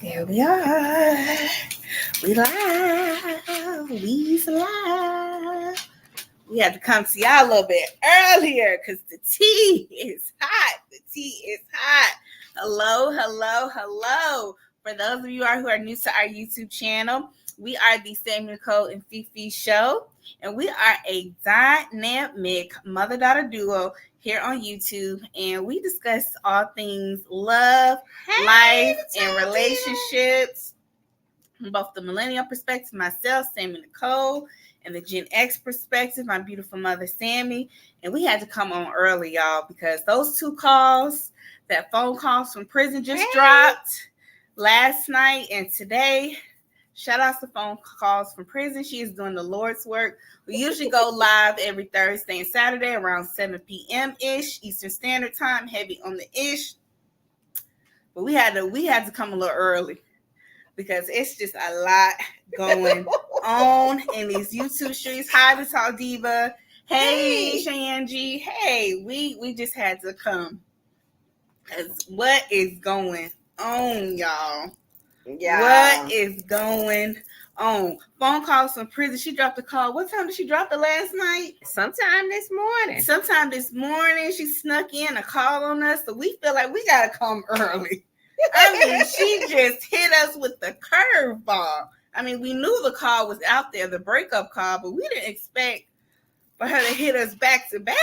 There we are. We live. We's live. We had to come to y'all a little bit earlier because the tea is hot. The tea is hot. Hello, hello, hello. For those of you who are new to our YouTube channel, we are the Sammy Nicole and Fifi Show, and we are a dynamic mother-daughter duo here on YouTube, and we discuss all things love, life, and relationships from both the millennial perspective, myself, Sammy Nicole, and the Gen X perspective, my beautiful mother, Sammy. And we had to come on early, y'all, because those two calls, that phone calls from prison just dropped last night and today. Shout out to phone calls from prison. She is doing the Lord's work. We usually go live every Thursday and Saturday around 7 p.m.-ish, Eastern Standard Time, heavy on the ish. But we had to come a little early because it's just a lot going on in these YouTube streets. Hi, the Tall Diva. Hey, Shanji. Hey, we just had to come. Because what is going on, y'all? Yeah. What is going on? Phone calls from prison. She dropped a call. What time did she drop it last night? Sometime this morning. She snuck in a call on us. So we feel like we got to come early. I mean, she just hit us with the curveball. I mean, we knew the call was out there, the breakup call, but we didn't expect for her to hit us back to back.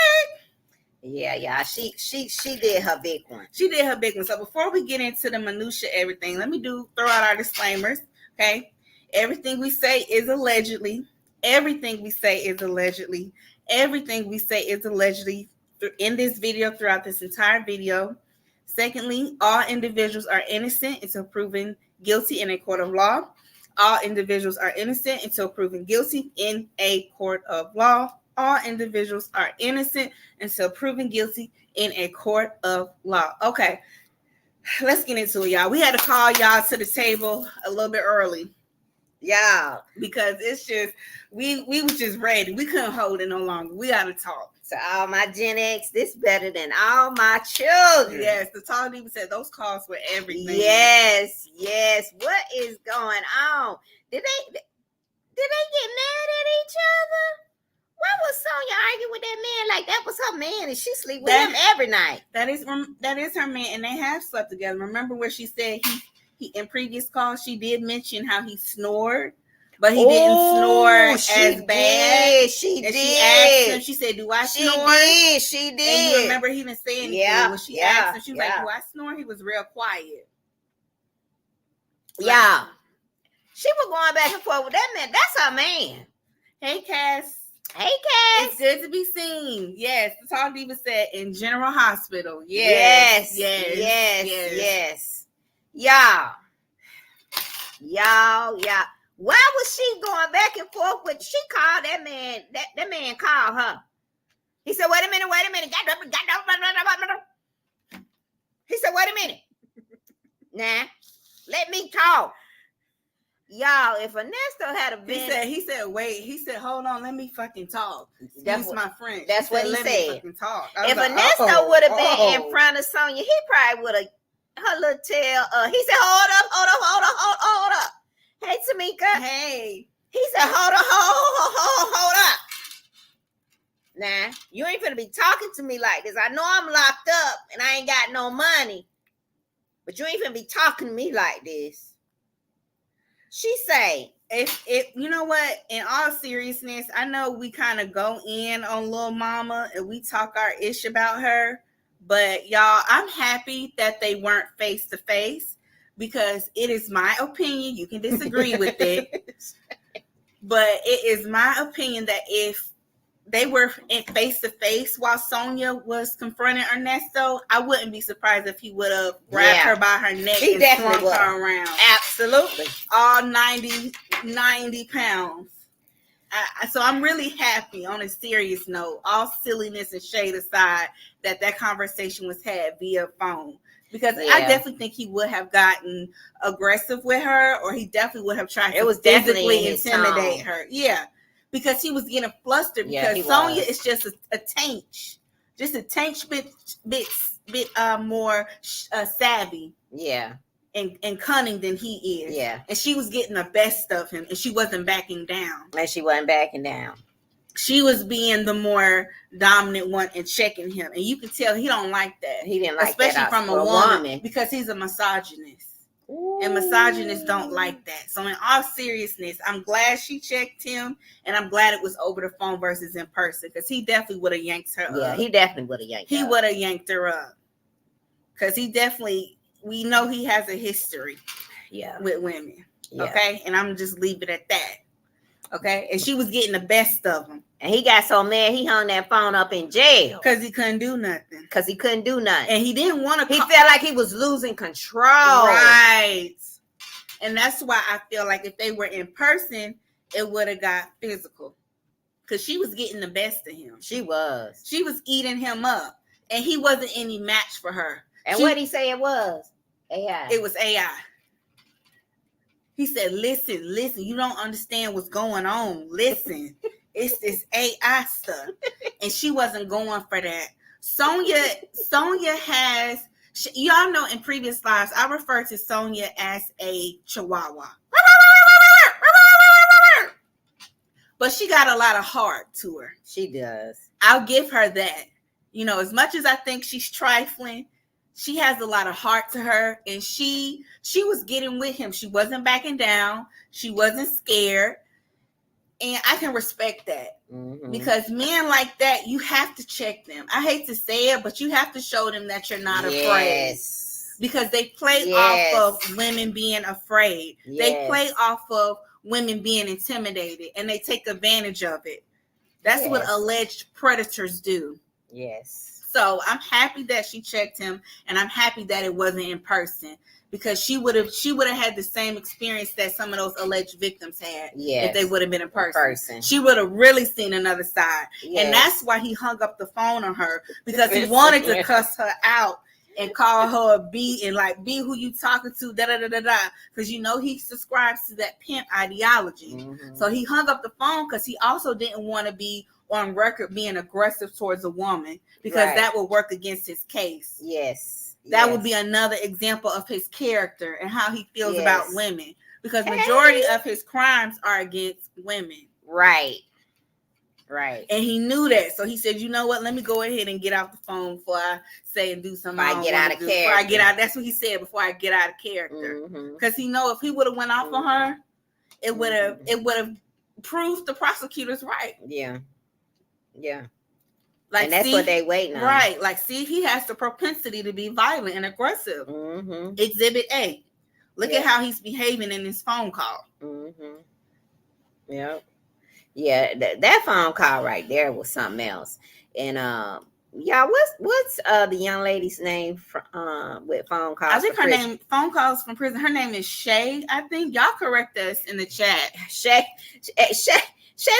Yeah. She did her big one. So before we get into the minutia, everything, let me throw out our disclaimers. Okay, everything we say is allegedly. Everything we say is allegedly in this video, throughout this entire video. Secondly, all individuals are innocent until proven guilty in a court of law. All individuals are innocent until proven guilty in a court of law. All individuals are innocent until proven guilty in a court of law. Okay, let's get into it, y'all. We had to call y'all to the table a little bit early. Yeah, because it's just, we was just ready. We couldn't hold it no longer. We got to talk. To all my Gen X, this better than all my children. Yes, the Tall Diva said those calls were everything. Yes. What is going on? Did they get mad at each other? Why was Sonya arguing with that man like that was her man and she sleep with him every night? That is her man, and they have slept together. Remember where she said he in previous calls she did mention how he snored, but he didn't snore as bad. She did. She asked him. She said, "Do I snore?" She did. And you remember he didn't say anything. Yeah. When she asked him, she was like, "Do I snore?" He was real quiet. Yeah. She was going back and forth with that man. That's her man. Hey, Cass. It's good to be seen. Yes, the Tall Diva said in General Hospital. Yes. Y'all. Why was she going back and forth with? She called that man. That man called her. He said, "Wait a minute." He said, "Wait a minute. Nah, let me talk." Y'all, if Ernesto had been... He said, wait. He said, hold on, let me fucking talk. That's my friend. That's what he said. Fucking talk. If Ernesto would have been in front of Sonya, he probably would have, her little tail, he said, hold up. Hey, Tamika. Hey. He said, hold up. Nah, you ain't finna be talking to me like this. I know I'm locked up and I ain't got no money, but you ain't finna be talking to me like this. She say, if you know what, in all seriousness, I know we kind of go in on Lil Mama and we talk our ish about her, but y'all, I'm happy that they weren't face to face because it is my opinion. You can disagree with it, but it is my opinion that if they were face to face while Sonya was confronting Ernesto, I wouldn't be surprised if he would have grabbed her by her neck and swung her around. Absolutely. All 90 pounds. So I'm really happy, on a serious note, all silliness and shade aside, that conversation was had via phone. Because I definitely think he would have gotten aggressive with her, or he definitely would have tried to physically intimidate her. Yeah. Because he was getting flustered because Sonya is just a tainch. Just a tainch bit more savvy. Yeah. and cunning than he is. Yeah. And she was getting the best of him, and she wasn't backing down. And she wasn't backing down. She was being the more dominant one and checking him. And you can tell he don't like that. He didn't like especially that. Especially from a woman. Because he's a misogynist. Ooh. And misogynists don't like that. So in all seriousness, I'm glad she checked him. And I'm glad it was over the phone versus in person. Because he definitely would have yanked her up. Yeah, he definitely would have yanked her up. He would have yanked her up. Because he definitely, we know he has a history with women. Yeah. Okay? And I'm just leave it at that. Okay, and she was getting the best of him. And he got so mad, he hung that phone up in jail. Because he couldn't do nothing. And he didn't want to... He felt like he was losing control. Right. And that's why I feel like if they were in person, it would have got physical. Because she was getting the best of him. She was. She was eating him up. And he wasn't any match for her. And what did he say it was? AI. It was AI. He said, listen, you don't understand what's going on. Listen, it's this AI stuff. And she wasn't going for that. Sonya has, y'all know in previous lives, I refer to Sonya as a chihuahua. But she got a lot of heart to her. She does. I'll give her that. You know, as much as I think she's trifling, she has a lot of heart to her, and she was getting with him. She wasn't backing down. She wasn't scared. And I can respect that. Mm-hmm. Because men like that, you have to check them. I hate to say it, but you have to show them that you're not afraid. Because they play off of women being afraid. They play off of women being intimidated, and they take advantage of it. That's what alleged predators do. Yes. So I'm happy that she checked him, and I'm happy that it wasn't in person, because she would have had the same experience that some of those alleged victims had if they would have been in person. She would have really seen another side. Yes. And that's why he hung up the phone on her, because he wanted to cuss her out and call her a B and like, be who you talking to, because you know he subscribes to that pimp ideology. Mm-hmm. So he hung up the phone because he also didn't want to be on record being aggressive towards a woman, because that would work against his case. Yes. That would be another example of his character and how he feels about women, because majority of his crimes are against women. Right. And he knew that. So he said, you know what? Let me go ahead and get off the phone before I say and do something. Before I get out of character. Before I get out. That's what he said, before I get out of character. Because he know if he would have went off on her, it would have proved the prosecutors right. Yeah. Like, and that's what they waiting on. Right. Like, see, he has the propensity to be violent and aggressive. Exhibit A. Look at how he's behaving in his phone call. Yeah. That phone call right there was something else. And what's the young lady's name with phone calls? I think her name, phone calls from prison. Her name is Shay. I think y'all correct us in the chat. Shay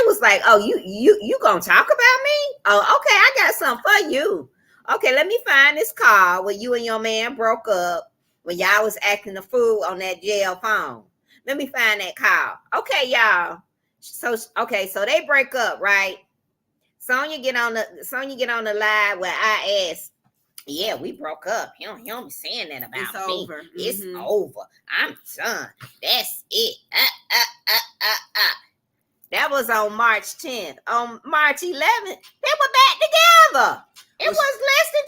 was like, "Oh, you gonna talk about me? Oh, okay, I got something for you. Okay, let me find this call where you and your man broke up when y'all was acting the fool on that jail phone. Let me find that call. Okay, y'all. So they break up, right? Sonya get on the live where I asked, yeah, we broke up. He don't be saying that about it's me. Over. It's over. I'm done. That's it. That was on March 10th. On March 11th, they were back together. It was less than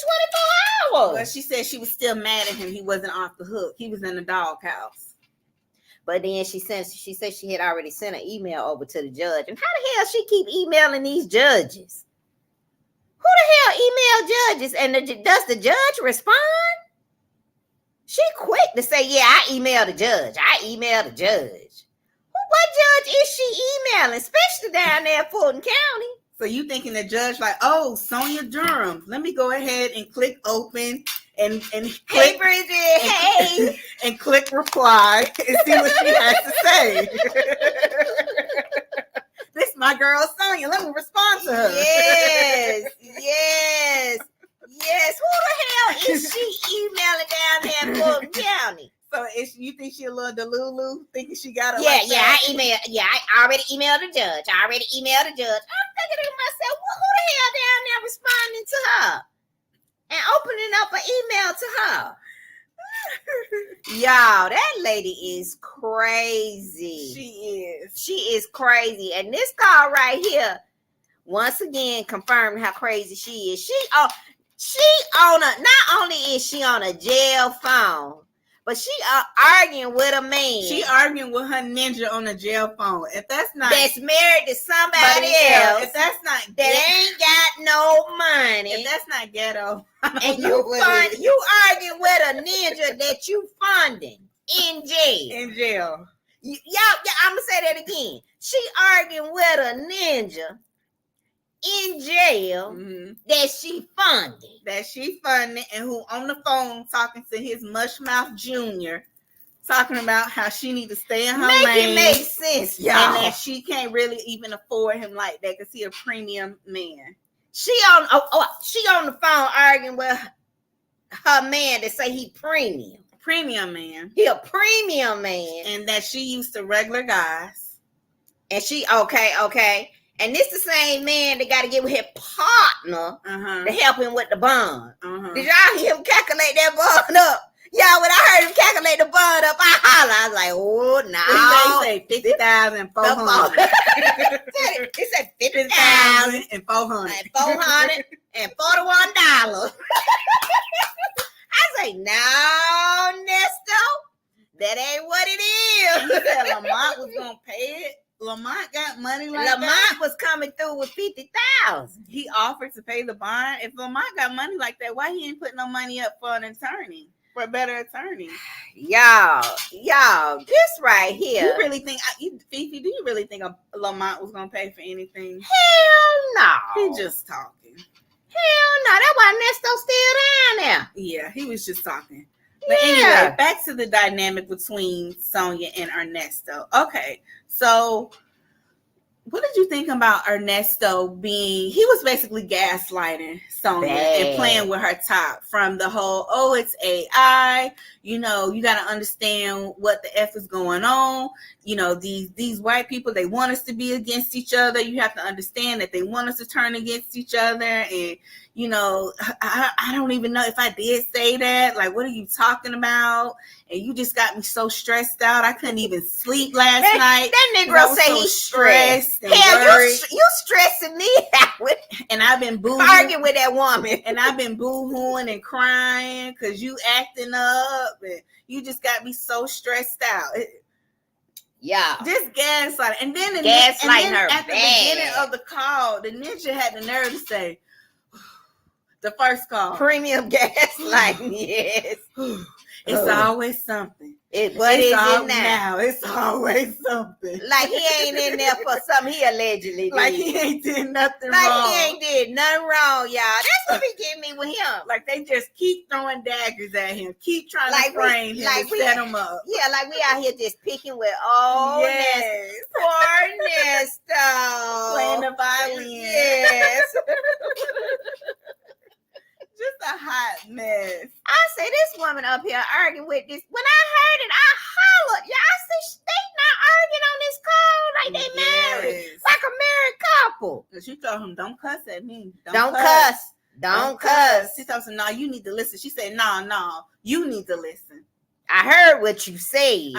24 hours. Well, she said she was still mad at him. He wasn't off the hook. He was in the doghouse. But then she said she had already sent an email over to the judge. And how the hell she keep emailing these judges? Who the hell email judges? And does the judge respond? She quick to say, yeah, I emailed the judge. What judge is she emailing? Especially down there in Fulton County. So you thinking the judge like, oh, Sonya Durham. Let me go ahead and click open and click, hey, Bridget, hey. And click reply and see what she has to say. This is my girl Sonya. Let me respond to her. Yes. Who the hell is she emailing down there in Fulton County? So you think she a little delulu? Thinking she got it? I already emailed the judge. I'm thinking to myself, well, who the hell down there responding to her and opening up an email to her? Y'all, that lady is crazy. She is crazy. And this call right here, once again, confirmed how crazy she is. She on a, not only is she on a jail phone, but she arguing with a man. She arguing with her ninja on a jail phone. If that's not, that's married to somebody else. If that's not, that ain't got no money. If that's not ghetto, and you arguing with a ninja that you funding in jail. In jail. Y'all, I'm gonna say that again. She arguing with a ninja in jail that she funded. And who on the phone talking to his mush mouth junior, talking about how she need to stay in her lane. It make sense, y'all. And that she can't really even afford him like that because he a premium man. She on the phone arguing with her man that say he premium. Premium man. He a premium man. And that she used to regular guys. And she okay. And this the same man that got to get with his partner to help him with the bond. Did y'all hear him calculate that bond up? Y'all, when I heard him calculate the bond up, I hollered. I was like, oh, no. They say 50,400. It said 50,400. And $441. I say, no, Ernesto, that ain't what it is. He said Lamont was going to pay it. Lamont got money like that. Lamont was coming through with 50,000. He offered to pay the bond. If Lamont got money like that, why he ain't putting no money up for an attorney? For a better attorney. Y'all, this right here. You really think, Fifi, do you really think Lamont was going to pay for anything? Hell no. He just talking. Hell no. That's why Ernesto's still down there. Yeah, he was just talking. But anyway, back to the dynamic between Sonia and Ernesto. Okay, so what did you think about Ernesto being, he was basically gaslighting Sonia and playing with her top from the whole, oh, it's AI, you know, you got to understand what the F is going on. You know, these white people, they want us to be against each other. You have to understand that they want us to turn against each other. And, you know, I don't even know if I did say that. Like, what are you talking about? And you just got me so stressed out. I couldn't even sleep last night. That Negro say he's stressed. Hell, you stressing me out. And I've been arguing with that woman. And I've been boo-hooing and crying because you acting up. And you just got me so stressed out. Yeah. Just gaslighting. And then, her at the beginning of the call, the ninja had the nerve to say, the first call. Premium gaslighting, yes. It's always something. What is it now? It's always something. Like he ain't in there for something he allegedly did. Like he ain't did nothing wrong. Like he ain't did nothing wrong, y'all. That's what be getting me with him. Like they just keep throwing daggers at him. Keep trying to frame him and set him up. Yeah, like we out here just picking with, poor Ernesto. Playing the violin. Yes. Just a hot mess. I say this woman up here arguing with this. When I heard it, I hollered. Y'all see, they not arguing on this call like they married, like a married couple. Cause she told him, "Don't cuss at me. Don't cuss. Don't cuss." She told him, "No, you need to listen." She said, "No, you need to listen." I heard what you said.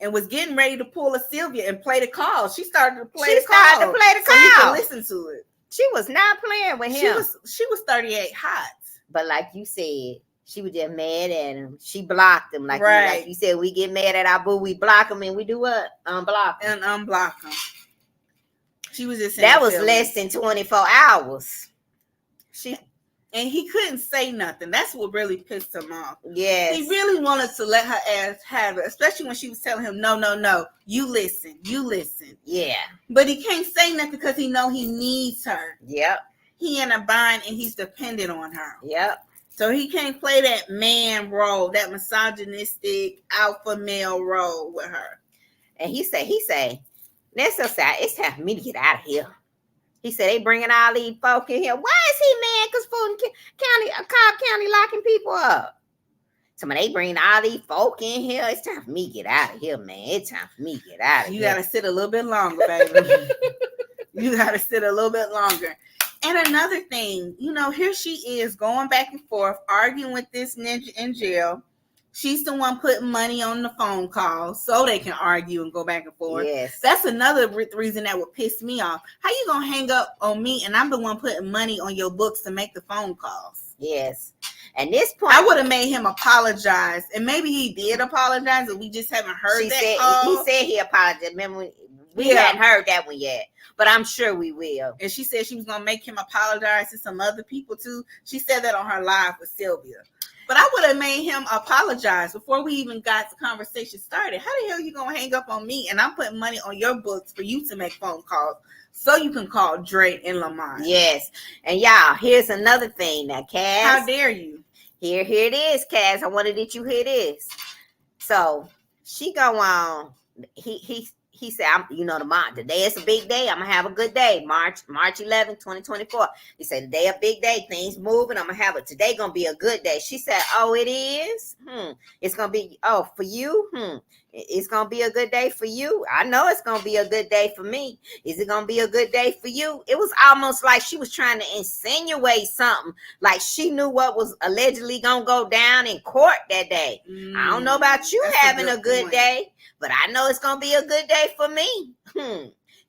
And was getting ready to pull a Sylvia and play the call. She started to play the call. So you can listen to it. She was not playing with him. She was 38 hot. But like you said, she was just mad at him. She blocked him. Like you said, we get mad at our boo, we block him, and we do what? Unblock him. And unblock him. She was just that was less than 24 hours. And he couldn't say nothing. That's what really pissed him off. Yes. He really wanted to let her ass have it, especially when she was telling him, no, you listen. Yeah. But he can't say nothing because he know he needs her. Yep. He in a bind and he's dependent on her. Yep. So he can't play that man role, that misogynistic alpha male role with her. And he say, that's so sad. It's time for me to get out of here. He said they bringing all these folk in here. Why is he mad? Because Cobb County locking people up. So when they bring all these folk in here, it's time for me to get out of here, man. It's time for me to get out of here. You got to sit a little bit longer, baby. You got to sit a little bit longer. And another thing, here she is going back and forth, arguing with this ninja in jail. She's the one putting money on the phone call so they can argue and go back and forth. Yes. That's another reason that would piss me off. How you going to hang up on me and I'm the one putting money on your books to make the phone calls? Yes. And this point, I would have made him apologize. And maybe he did apologize and we just haven't heard that call. He said he apologized. Remember, we hadn't heard that one yet. But I'm sure we will. And she said she was going to make him apologize to some other people too. She said that on her live with Sylvia. But I would have made him apologize before we even got the conversation started. How the hell are you going to hang up on me and I'm putting money on your books for you to make phone calls so you can call Drake and Lamont? Yes. And y'all, here's another thing now, Cass. How dare you? Here it is, Cass. I wanted that you hear this. So she go on. He said, today is a big day. I'm going to have a good day. March 11, 2024. He said, today a big day. Things moving. I'm going to have it. Today going to be a good day. She said, oh, it is? It's going to be, for you? It's going to be a good day for you? I know it's going to be a good day for me. Is it going to be a good day for you? It was almost like she was trying to insinuate something. Like she knew what was allegedly going to go down in court that day. I don't know about you having a good day, but I know it's going to be a good day for me.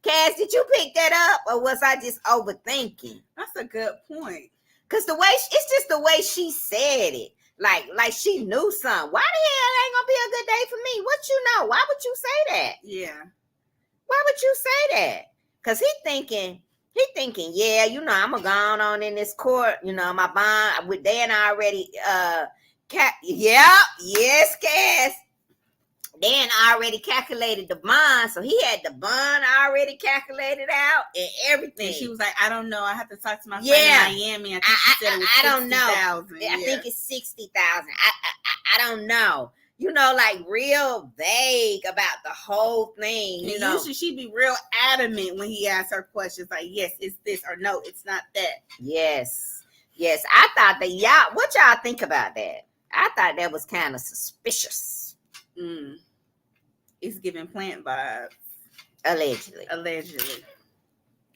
Cass, did you pick that up or was I just overthinking? That's a good point. Because it's just the way she said it. Like she knew something. Why the hell ain't gonna be a good day for me? What you know? Why would you say that? Yeah. Why would you say that? Because he thinking, yeah, I'm going to go on in this court, my bond with Dan already, yes, Cass. Dan already calculated the bond, so he had the bond already calculated out and everything. And she was like, I don't know. I have to talk to my friend in Miami. I think she said it was I don't know. 60,000. I think it's 60,000. I don't know. Like real vague about the whole thing. Usually she'd be real adamant when he asked her questions like, yes, it's this or no, it's not that. Yes. I thought that what y'all think about that? I thought that was kind of suspicious. It's giving plant vibes. Allegedly.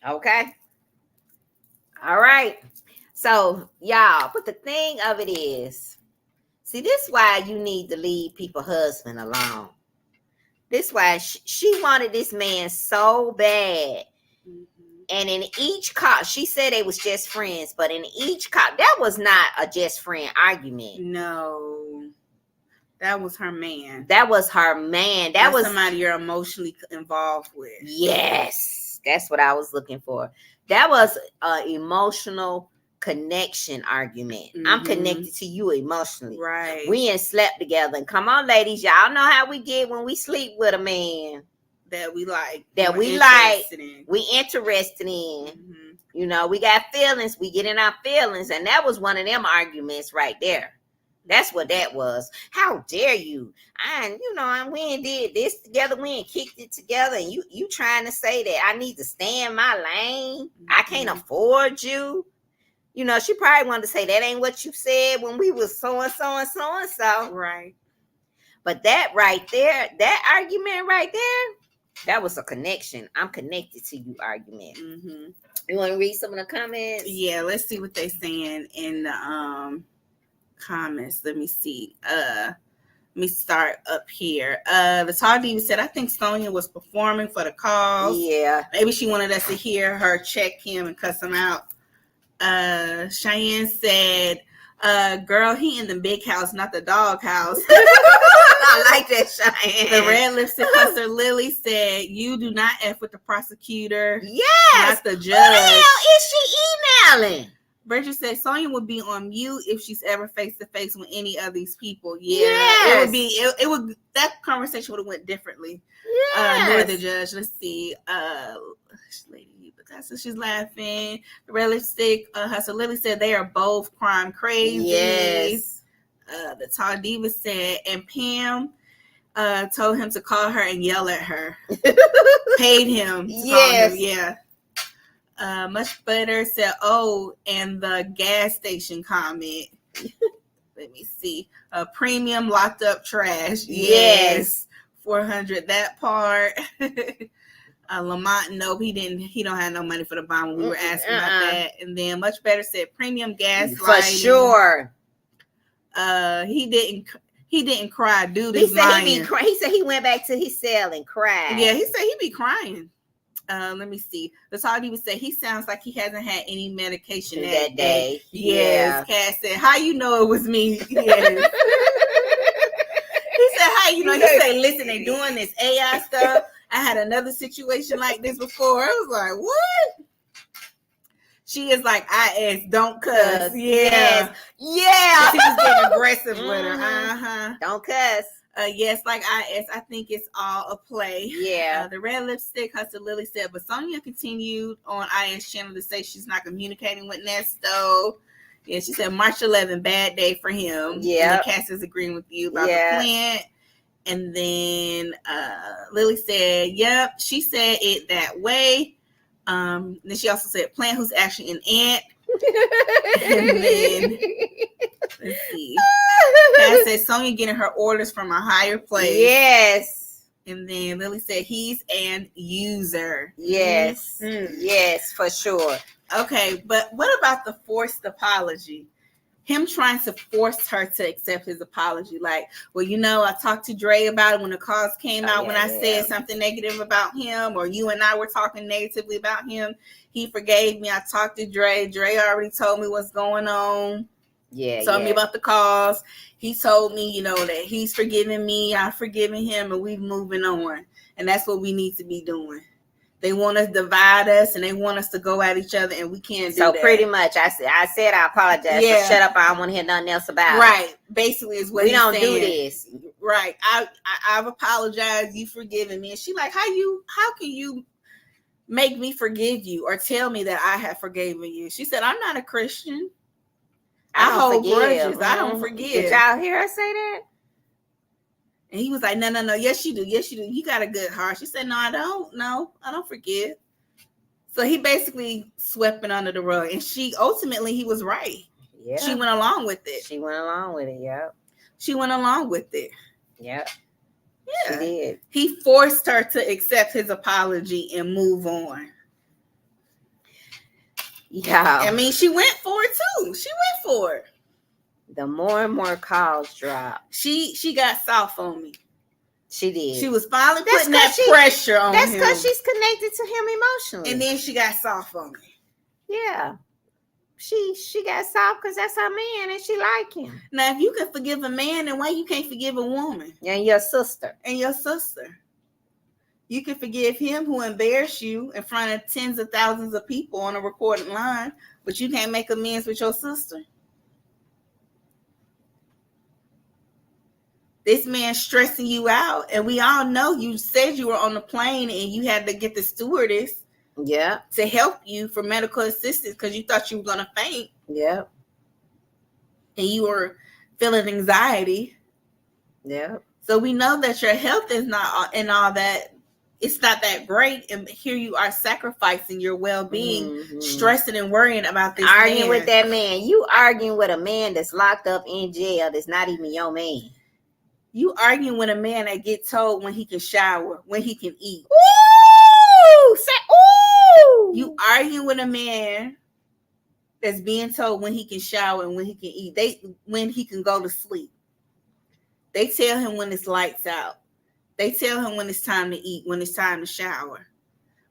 Okay. All right. So, y'all, but the thing of it is, see, this is why you need to leave people's husband alone. This is why she wanted this man so bad. And in each call, she said they was just friends, but in each call, that was not a just friend argument. No. That was her man. That was somebody you're emotionally involved with. Yes. That's what I was looking for. That was an emotional connection argument. I'm connected to you emotionally. Right. We ain't slept together. And come on, ladies, y'all know how we get when we sleep with a man. That we like. We interested in. We got feelings. We get in our feelings. And that was one of them arguments right there. That's what that was. How dare you? We ain't did this together. We ain't kicked it together. And you trying to say that I need to stay in my lane. I can't afford you. She probably wanted to say that ain't what you said when we was so and so and so and so. Right. But that right there, that argument right there, that was a connection. I'm connected to you argument. You want to read some of the comments? Yeah, let's see what they're saying in the comments. Let me see. Let me start up here. The Tall Diva said, I think Sonya was performing for the cause. Yeah. Maybe she wanted us to hear her check him and cuss him out. Cheyenne said, girl, he in the big house, not the dog house. I like that, Cheyenne. The red lipstick hustler Lily said, you do not F with the prosecutor. Yes. Not the judge. Who the hell is she emailing? Bridget said Sonya would be on mute if she's ever face to face with any of these people. Yeah, yes. It would that conversation would have went differently. Yes. Nor the judge. Let's see. Lady Picasso, she's laughing. The red lipstick hustler Lily said they are both crime crazy. Yes. The Tall Diva said, and Pam told him to call her and yell at her. Paid him to call him. Yeah. Much better said, oh, and the gas station comment. Let me see. Premium locked up trash. Yes. 400, that part. Lamont, nope, he didn't. He don't have no money for the bond when we were asking about that. And then Much Better said premium gaslighting. For sure. He didn't cry. Dude He is said lying. he said he went back to his cell and cried. Yeah, he said he be crying. Let me see. That's all he would say. He sounds like he hasn't had any medication that day. Yes. Yeah. Cass said, "How you know it was me?" Yes. He said, "How you know?" He said, "Listen, they doing this AI stuff. I had another situation like this before." I was like, "What?" She is like, "I asked, don't cuss." Yeah. Yeah. He was getting aggressive with her. Don't cuss. Yes, like I think it's all a play. Yeah. The red lipstick hustle Lily said, but Sonya continued on IS channel to say she's not communicating with Nesto. Yeah, she said March 11th, bad day for him. Yeah. And Cass is agreeing with you about the plant. And then Lily said, yep, she said it that way. Then she also said plant who's actually an ant. And then let's see. Cass said Sonya getting her orders from a higher place. Yes. And then Lily said he's an user. Yes. Yes, for sure. Okay, but what about the forced apology? Him trying to force her to accept his apology. Like, well, I talked to Dre about it when the calls came out when I said something negative about him, or you and I were talking negatively about him. He forgave me. I talked to Dre. Dre already told me what's going on. Told me about the calls. He told me, that he's forgiving me. I've forgiven him, and we're moving on. And that's what we need to be doing. They want to divide us, and they want us to go at each other, and we can't do that. So pretty much, I said I apologize. Yeah. Shut up. I don't want to hear nothing else about it. Right. Basically, is what we don't saying. Do this. Right. I've apologized. You forgiven me. And she like, how can you make me forgive you or tell me that I have forgiven you? She said, I'm not a Christian. I hold grudges. I don't forgive. Did y'all hear her say that? And he was like, no. Yes, you do. Yes, you do. You got a good heart. She said, no, I don't. No, I don't forgive. So he basically swept it under the rug. And he was right. Yeah. She went along with it. Yep. She went along with it. Yep. Yeah. She did. He forced her to accept his apology and move on. Yeah. I mean, she went for it too. She went for it. The more and more calls drop. She got soft on me. She did. She was finally putting that pressure on him. That's because she's connected to him emotionally. And then she got soft on me. Yeah. She got soft because that's her man and she like him. Now, if you can forgive a man, then why you can't forgive a woman? And your sister. You can forgive him who embarrassed you in front of tens of thousands of people on a recorded line, but you can't make amends with your sister. This man stressing you out, and we all know you said you were on the plane and you had to get the stewardess to help you for medical assistance because you thought you were going to faint. Yeah. And you were feeling anxiety. Yeah. So we know that your health is not and all that. It's not that great, and here you are sacrificing your well-being, stressing and worrying about this arguing with that man. You arguing with a man that's locked up in jail that's not even your man. You arguing with a man that gets told when he can shower, when he can eat. Ooh! Ooh! You arguing with a man that's being told when he can shower and when he can eat. When he can go to sleep. They tell him when it's lights out. They tell him when it's time to eat, when it's time to shower,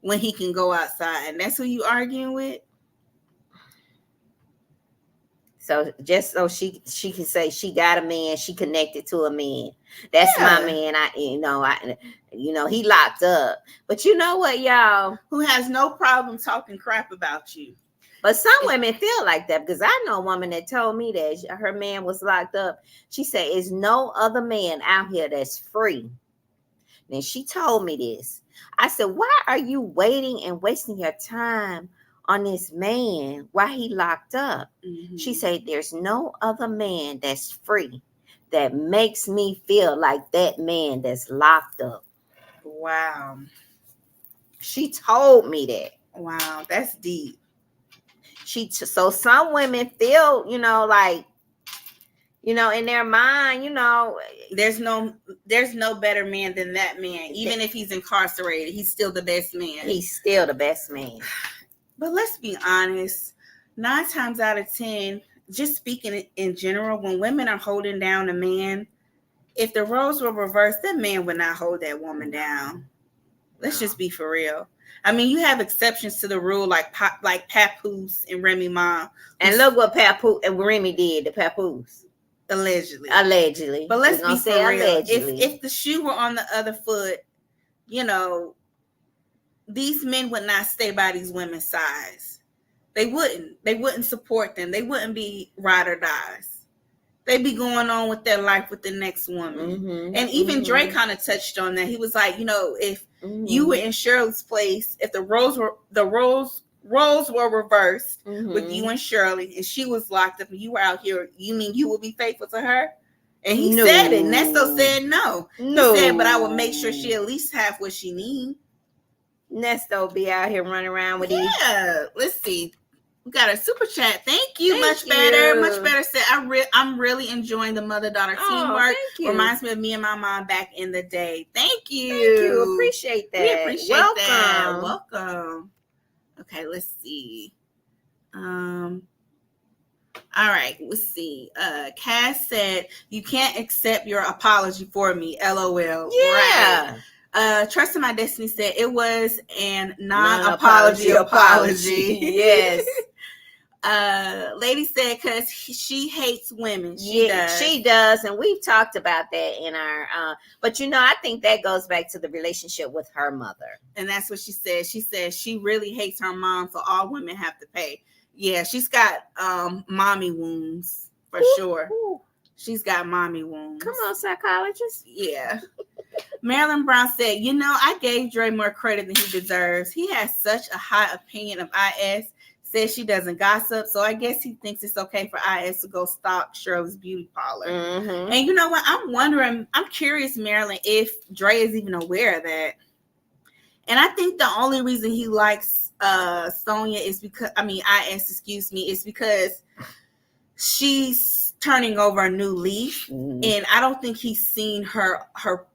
when he can go outside. And that's who you arguing with? So just so she can say she got a man, she connected to a man. That's my man. He locked up. But you know what, y'all? Who has no problem talking crap about you. But some women feel like that because I know a woman that told me that her man was locked up. She said, "There's no other man out here that's free." And she told me this. I said, "Why are you waiting and wasting your time on this man while he locked up?" Mm-hmm. She said, "There's no other man that's free that makes me feel like that man that's locked up." Wow. She told me that. Wow, that's deep. So some women feel, like You know, in their mind, you know, there's no better man than that man. Even if he's incarcerated, he's still the best man. He's still the best man. But let's be honest, 9 times out of 10, just speaking in general, when women are holding down a man, if the roles were reversed, that man would not hold that woman down. Let's just be for real. I mean, you have exceptions to the rule, like Papoose and Remy Ma. And look what Papoose and Remy did to Papoose. Allegedly. But let's be for real. If the shoe were on the other foot, you know, these men would not stay by these women's sides. They wouldn't support them. They wouldn't be ride or dies. They'd be going on with their life with the next woman. Mm-hmm, and even Drake kind of touched on that. He was like, you know, if you were in Shirley's place, if the roles were reversed with you and Shirley, and she was locked up and you were out here, you mean you will be faithful to her? And he said it. Nesto said no. He said, but I will make sure she at least have what she needs. Nesto be out here running around with these. Yeah. Let's see. We got a super chat. Thank you. Much better said. I'm really enjoying the mother-daughter teamwork. Reminds me of me and my mom back in the day. Thank you. Appreciate that. We appreciate that. Welcome. Okay, let's see. All right, let's see. Cass said, you can't accept your apology for me. LOL. Yeah. Right. Trust in My Destiny said it was an non-apology apology. Yes. Lady said because she hates women. She does, and we've talked about that in our but you know, I think that goes back to the relationship with her mother. And that's what she said. She said she really hates her mom, so all women have to pay. Yeah, she's got mommy wounds for sure. She's got mommy wounds. Come on, psychologist. Yeah. Marilyn Brown said, you know, I gave Dre more credit than he deserves. He has such a high opinion of IS. Says she doesn't gossip, so I guess he thinks it's okay for IS to go stalk Shirley's beauty parlor. Mm-hmm. And you know what? I'm curious, Marilyn, if Dre is even aware of that. And I think the only reason he likes Sonya is because, is because she's turning over a new leaf. Mm-hmm. And I don't think he's seen her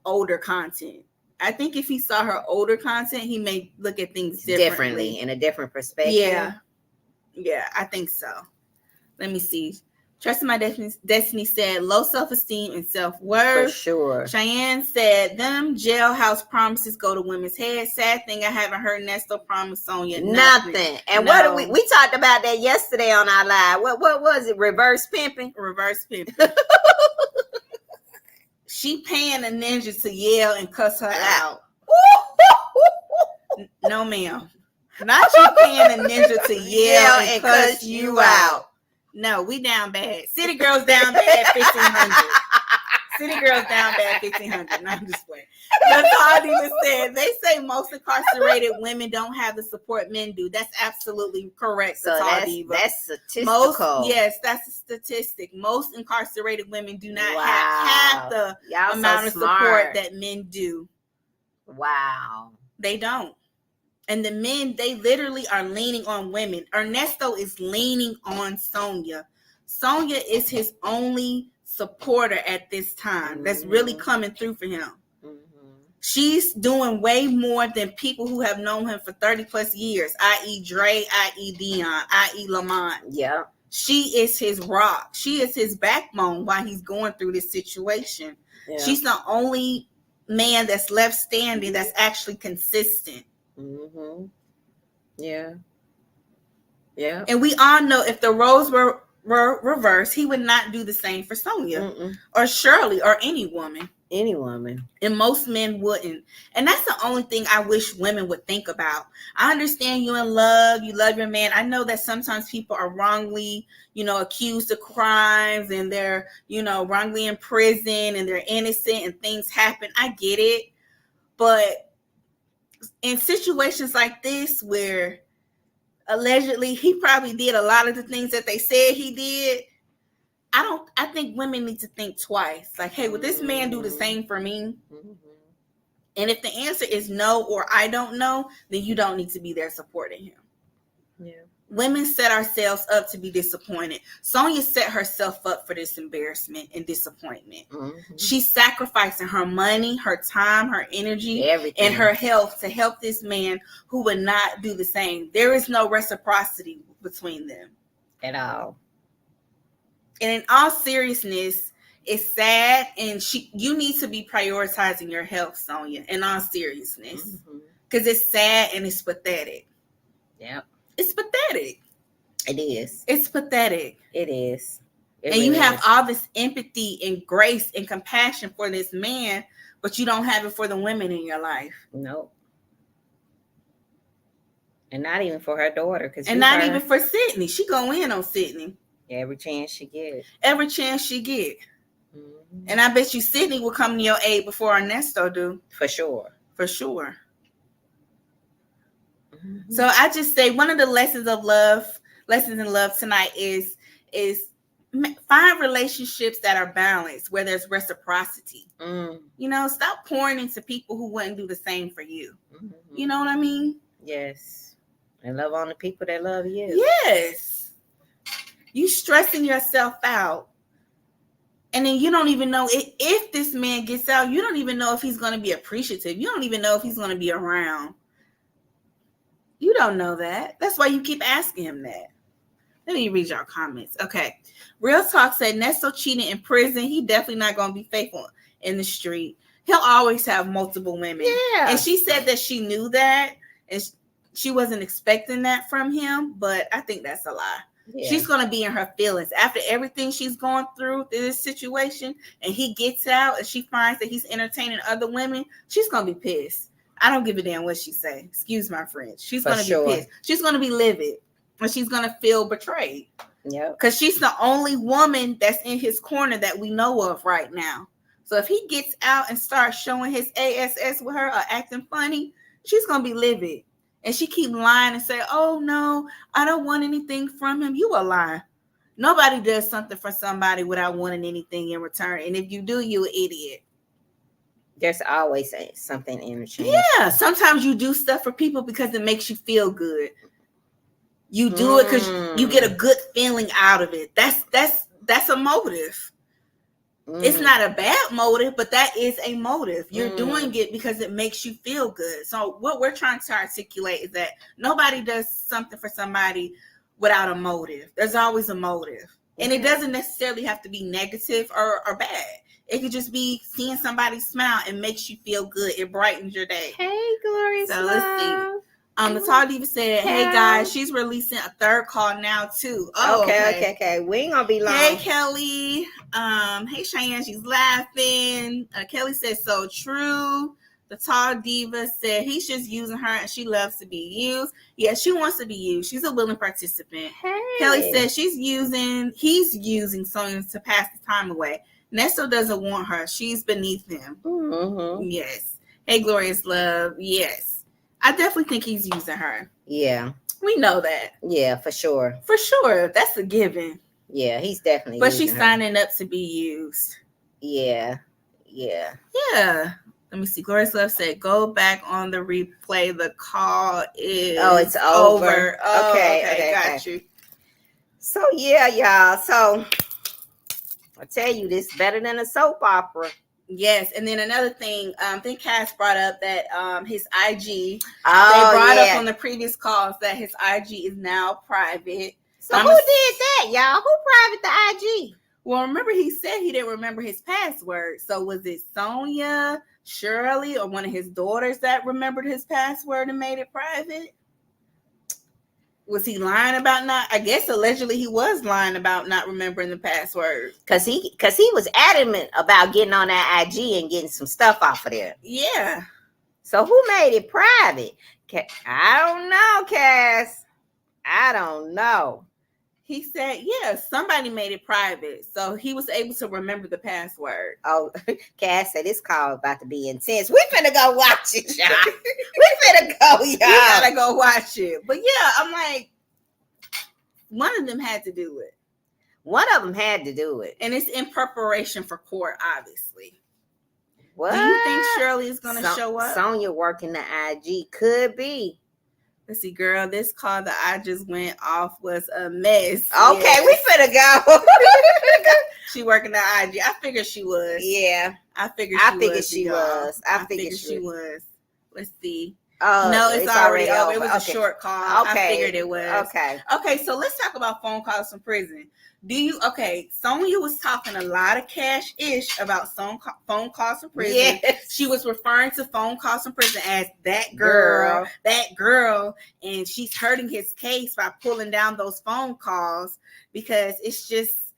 older content. I think if he saw her older content, he may look at things differently in a different perspective. Yeah, I think so. Let me see. Trust in My Destiny said low self-esteem and self-worth. For sure. Cheyenne said them jailhouse promises go to women's heads. Sad thing, I haven't heard Nesto promise Sonya nothing. And what do we talked about that yesterday on our live. What was it? Reverse pimping? Reverse pimping. She paying a ninja to yell and cuss her out. No, ma'am. Not you paying a ninja to yell and cuss you out. No, we down bad. City girls down bad 1,500. City girls down bad 1,500. No, I'm just playing. Nathaniel said, they say most incarcerated women don't have the support men do. That's absolutely correct. So that's statistical. That's a statistic. Most incarcerated women do not have the amount of support that men do. Wow. They don't. And the men, they literally are leaning on women. Ernesto is leaning on Sonya. Sonya is his only supporter at this time that's really coming through for him. Mm-hmm. She's doing way more than people who have known him for 30 plus years, i.e. Dre, i.e. Dion, i.e. Lamont. Yeah. She is his rock. She is his backbone while he's going through this situation. Yeah. She's the only man that's left standing that's actually consistent. Mm-hmm. Yeah. And we all know if the roles were reversed, he would not do the same for Sonya or Shirley or any woman. And most men wouldn't. And that's the only thing I wish women would think about. I understand you love your man. I know that sometimes people are wrongly, accused of crimes and they're, wrongly in prison and they're innocent and things happen. I get it. But in situations like this where allegedly he probably did a lot of the things that they said he did, I think women need to think twice. Like, hey, would this man do the same for me? Mm-hmm. And if the answer is no or I don't know, then you don't need to be there supporting him. Yeah. Women set ourselves up to be disappointed. Sonya set herself up for this embarrassment and disappointment. Mm-hmm. She's sacrificing her money, her time, her energy, Everything. and her health to help this man who would not do the same. There is no reciprocity between them At all. And in all seriousness, it's sad, and you need to be prioritizing your health, Sonya, in all seriousness. Because it's sad and it's pathetic. Yep. It's pathetic. It is. It's pathetic. It is. And you have all this empathy and grace and compassion for this man, but you don't have it for the women in your life. Nope. And not even for her daughter. And not even for Sydney. She go in on Sydney. Every chance she get. Every chance she get. Mm-hmm. And I bet you Sydney will come to your aid before Ernesto do. For sure. For sure. Mm-hmm. So I just say one of the lessons in love tonight is find relationships that are balanced, where there's reciprocity. You know, stop pouring into people who wouldn't do the same for you. Mm-hmm. You know what I mean? Yes. And love on the people that love you. Yes. You stressing yourself out. And then you don't even know if this man gets out, you don't even know if he's going to be appreciative. You don't even know if he's going to be around. You don't know that. That's why you keep asking him that. Let me read y'all comments. Okay. Real Talk said, Ernesto cheating in prison. He definitely not going to be faithful in the street. He'll always have multiple women. Yeah. And she said that she knew that. And she wasn't expecting that from him. But I think that's a lie. Yeah. She's going to be in her feelings. After everything she's gone through this situation, and he gets out and she finds that he's entertaining other women, she's going to be pissed. I don't give a damn what she say. Excuse my French. She's going to be pissed. She's going to be livid. And she's going to feel betrayed. Yeah. Because she's the only woman that's in his corner that we know of right now. So if he gets out and starts showing his ass with her or acting funny, she's going to be livid. And she keep lying and say, oh, no, I don't want anything from him. You a lie. Nobody does something for somebody without wanting anything in return. And if you do, you an idiot. There's always something in return. Yeah. Sometimes you do stuff for people because it makes you feel good. You do it because you get a good feeling out of it. That's a motive. It's not a bad motive, but that is a motive. You're doing it because it makes you feel good. So what we're trying to articulate is that nobody does something for somebody without a motive. There's always a motive. And it doesn't necessarily have to be negative or bad. It could just be seeing somebody smile and makes you feel good. It brightens your day. Hey, Glorious So love. Let's see. The Tall Diva said, hey guys, she's releasing a third call now too. Oh, okay. We ain't gonna be long. Hey Kelly. Hey Cheyenne, she's laughing. Kelly said, so true. The Tall Diva said he's just using her and she loves to be used. Yeah, she wants to be used. She's a willing participant. Hey. Kelly said he's using Sonya to pass the time away. Ernesto doesn't want her. She's beneath him. Mm-hmm. Yes. Hey, Glorious Love. Yes. I definitely think he's using her. Yeah. We know that. Yeah, for sure. For sure. That's a given. Yeah, he's definitely But she's signing up to be used. Yeah. Let me see. Glorious Love said, go back on the replay. The call is it's over. Oh, okay. Got you. So, yeah, y'all. So, I tell you, this is better than a soap opera. Yes, and then another thing, I think Cass brought up that his IG. They brought up on the previous calls that his IG is now private. So who did that, y'all? Who private the IG? Well, remember he said he didn't remember his password. So was it Sonya, Shirley, or one of his daughters that remembered his password and made it private? Was he lying about not? I guess allegedly he was lying about not remembering the password. Cause he was adamant about getting on that IG and getting some stuff off of there. Yeah. So who made it private? I don't know, Cass. I don't know. He said, yeah, somebody made it private. So he was able to remember the password. Oh, Cass said this call about to be intense. We finna go watch it, y'all. We finna go, y'all. You gotta go watch it. But yeah, I'm like, one of them had to do it. One of them had to do it. And it's in preparation for court, obviously. What? Do you think Shirley is going to show up? Sonya working the IG. Could be. Let's see, girl, this call that I just went off was a mess. Okay, Yes. we finna go. She working the IG. I figured she was. Yeah. I figured she was. I figured she was. Let's see. No, it's already over. It was a short call. Okay. I figured it was. Okay, so let's talk about phone calls from prison. Sonya was talking a lot of cash-ish about phone calls from prison. Yes. She was referring to phone calls from prison as that girl, and she's hurting his case by pulling down those phone calls because it's just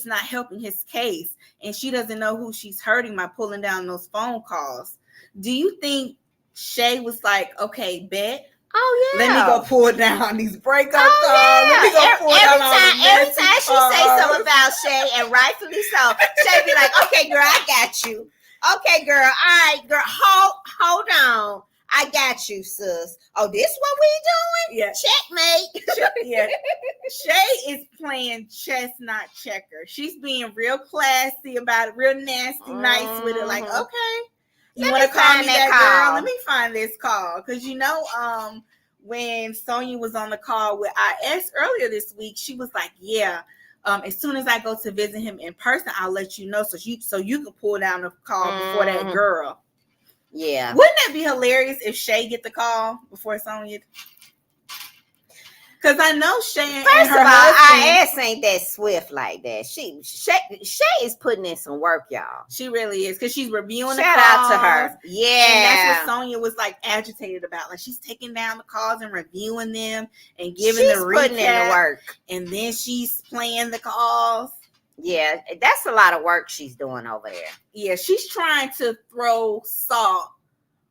not helping his case. And she doesn't know who she's hurting by pulling down those phone calls. Do you think Shay was like, okay, bet? Oh yeah. Let me go pull down these breakup calls. Yeah. Let me go pull down all these every time she say something about Shay, and rightfully so, Shay be like, okay, girl, I got you. Okay, girl, all right, girl, hold on. I got you, sis. Oh, this what we doing? Yeah. Checkmate. Yeah. Shay is playing chess, not checker. She's being real classy about it, real nasty, nice with it. Like, okay. You want to call me that girl? Let me find this call. Because, when Sonya was on the call with IS earlier this week, she was like, yeah, as soon as I go to visit him in person, I'll let you know so you can pull down the call before that girl. Yeah. Wouldn't that be hilarious if Shay get the call before Sonya? Because I know Shay and her IS husband, ain't that swift like that. Shay is putting in some work, y'all. She really is, because she's reviewing the calls. Shout out to her. Yeah. And that's what Sonya was like agitated about. Like, she's taking down the calls and reviewing them and giving the recap. Putting in the work. And then she's playing the calls. Yeah, that's a lot of work she's doing over there. Yeah, she's trying to throw salt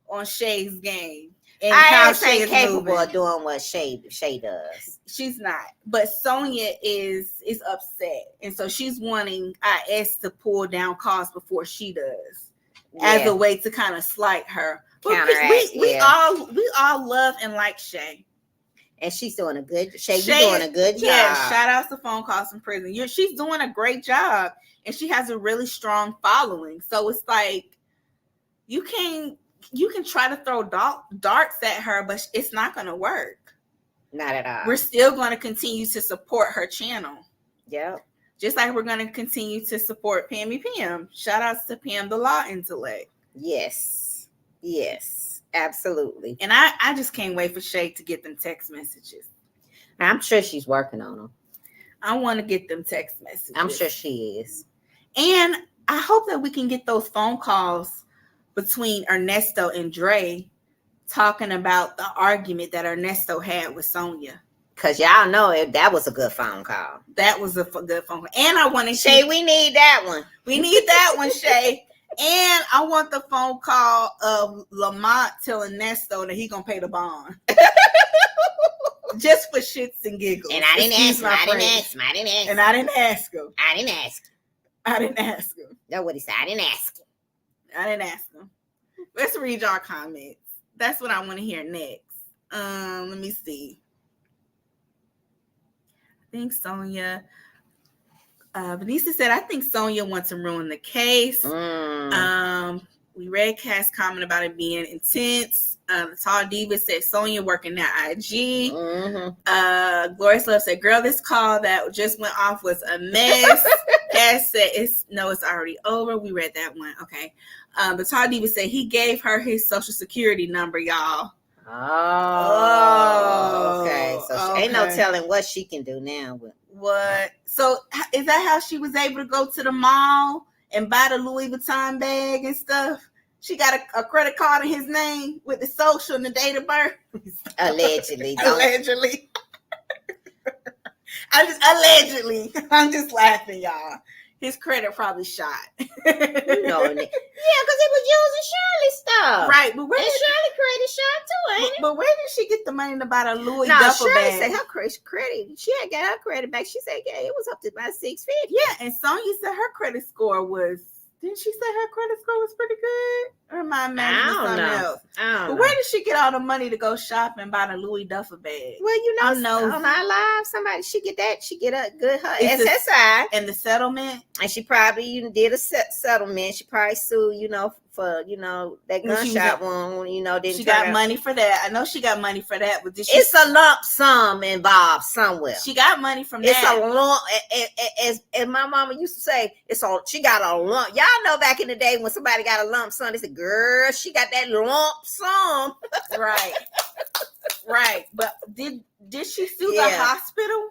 on Shay's game. And how Shay is capable of doing what Shay does. She's not. But Sonya is upset. And so she's wanting IS to pull down calls before she does. Yeah. As a way to kind of slight her. We all love and like Shay. And she's doing a good job. Yeah, shout out to phone calls from prison. She's doing a great job. And she has a really strong following. So it's like, you can try to throw darts at her, but it's not going to work. Not at all. We're still going to continue to support her channel. Yep. Just like we're going to continue to support Pammy Pam. Shout outs to Pam, the law intellect. Yes. Yes, absolutely. And I just can't wait for Shay to get them text messages. I'm sure she's working on them. I want to get them text messages. I'm sure she is. And I hope that we can get those phone calls between Ernesto and Dre talking about the argument that Ernesto had with Sonya. Because y'all know that was a good phone call. That was a good phone call. And I want to Shay, we need that one. We need that one, Shay. And I want the phone call of Lamont telling Ernesto that he going to pay the bond. Just for shits and giggles. And I didn't ask him. I didn't ask him. That's what he said. I didn't ask him. Let's read y'all comments. That's what I want to hear next. Let me see. I think Sonya. Vanessa said, I think Sonya wants to ruin the case. We read Cass' comment about it being intense. The Tall Diva said, Sonya working that IG. Glorious Love said, girl, this call that just went off was a mess. Cass said, it's already over. We read that one. Okay. The Tall Diva said he gave her his social security number, y'all. Oh, okay. So ain't no telling what she can do now. What? So is that how she was able to go to the mall and buy the Louis Vuitton bag and stuff? She got a credit card in his name with the social and the date of birth? Allegedly. Allegedly. Allegedly. I'm just laughing, y'all. His credit probably shot. Yeah, because he was using Shirley's stuff. Right, but where did Shirley credit shot too, ain't it? But where did she get the money to buy the Louis duffel Shirley bag? said her credit. She had got her credit back. She said, yeah, it was up to about 650. Yeah, and Sonya said her credit score was. Didn't she say her credit score was pretty good? Or am I imagining something else? But where did she get all the money to go shopping and buy the Louis duffel bag? Well, on our live, somebody she get a good her SSI and the settlement, and she probably did a settlement. She probably sued, for that gunshot wound. She got money for that. I know she got money for that, but it's a lump sum involved somewhere. She got money from that. It's a lump, as my mama used to say. She got a lump. Y'all know back in the day when somebody got a lump sum, they said, "Girl, she got that lump sum." Right, right. But did she sue the hospital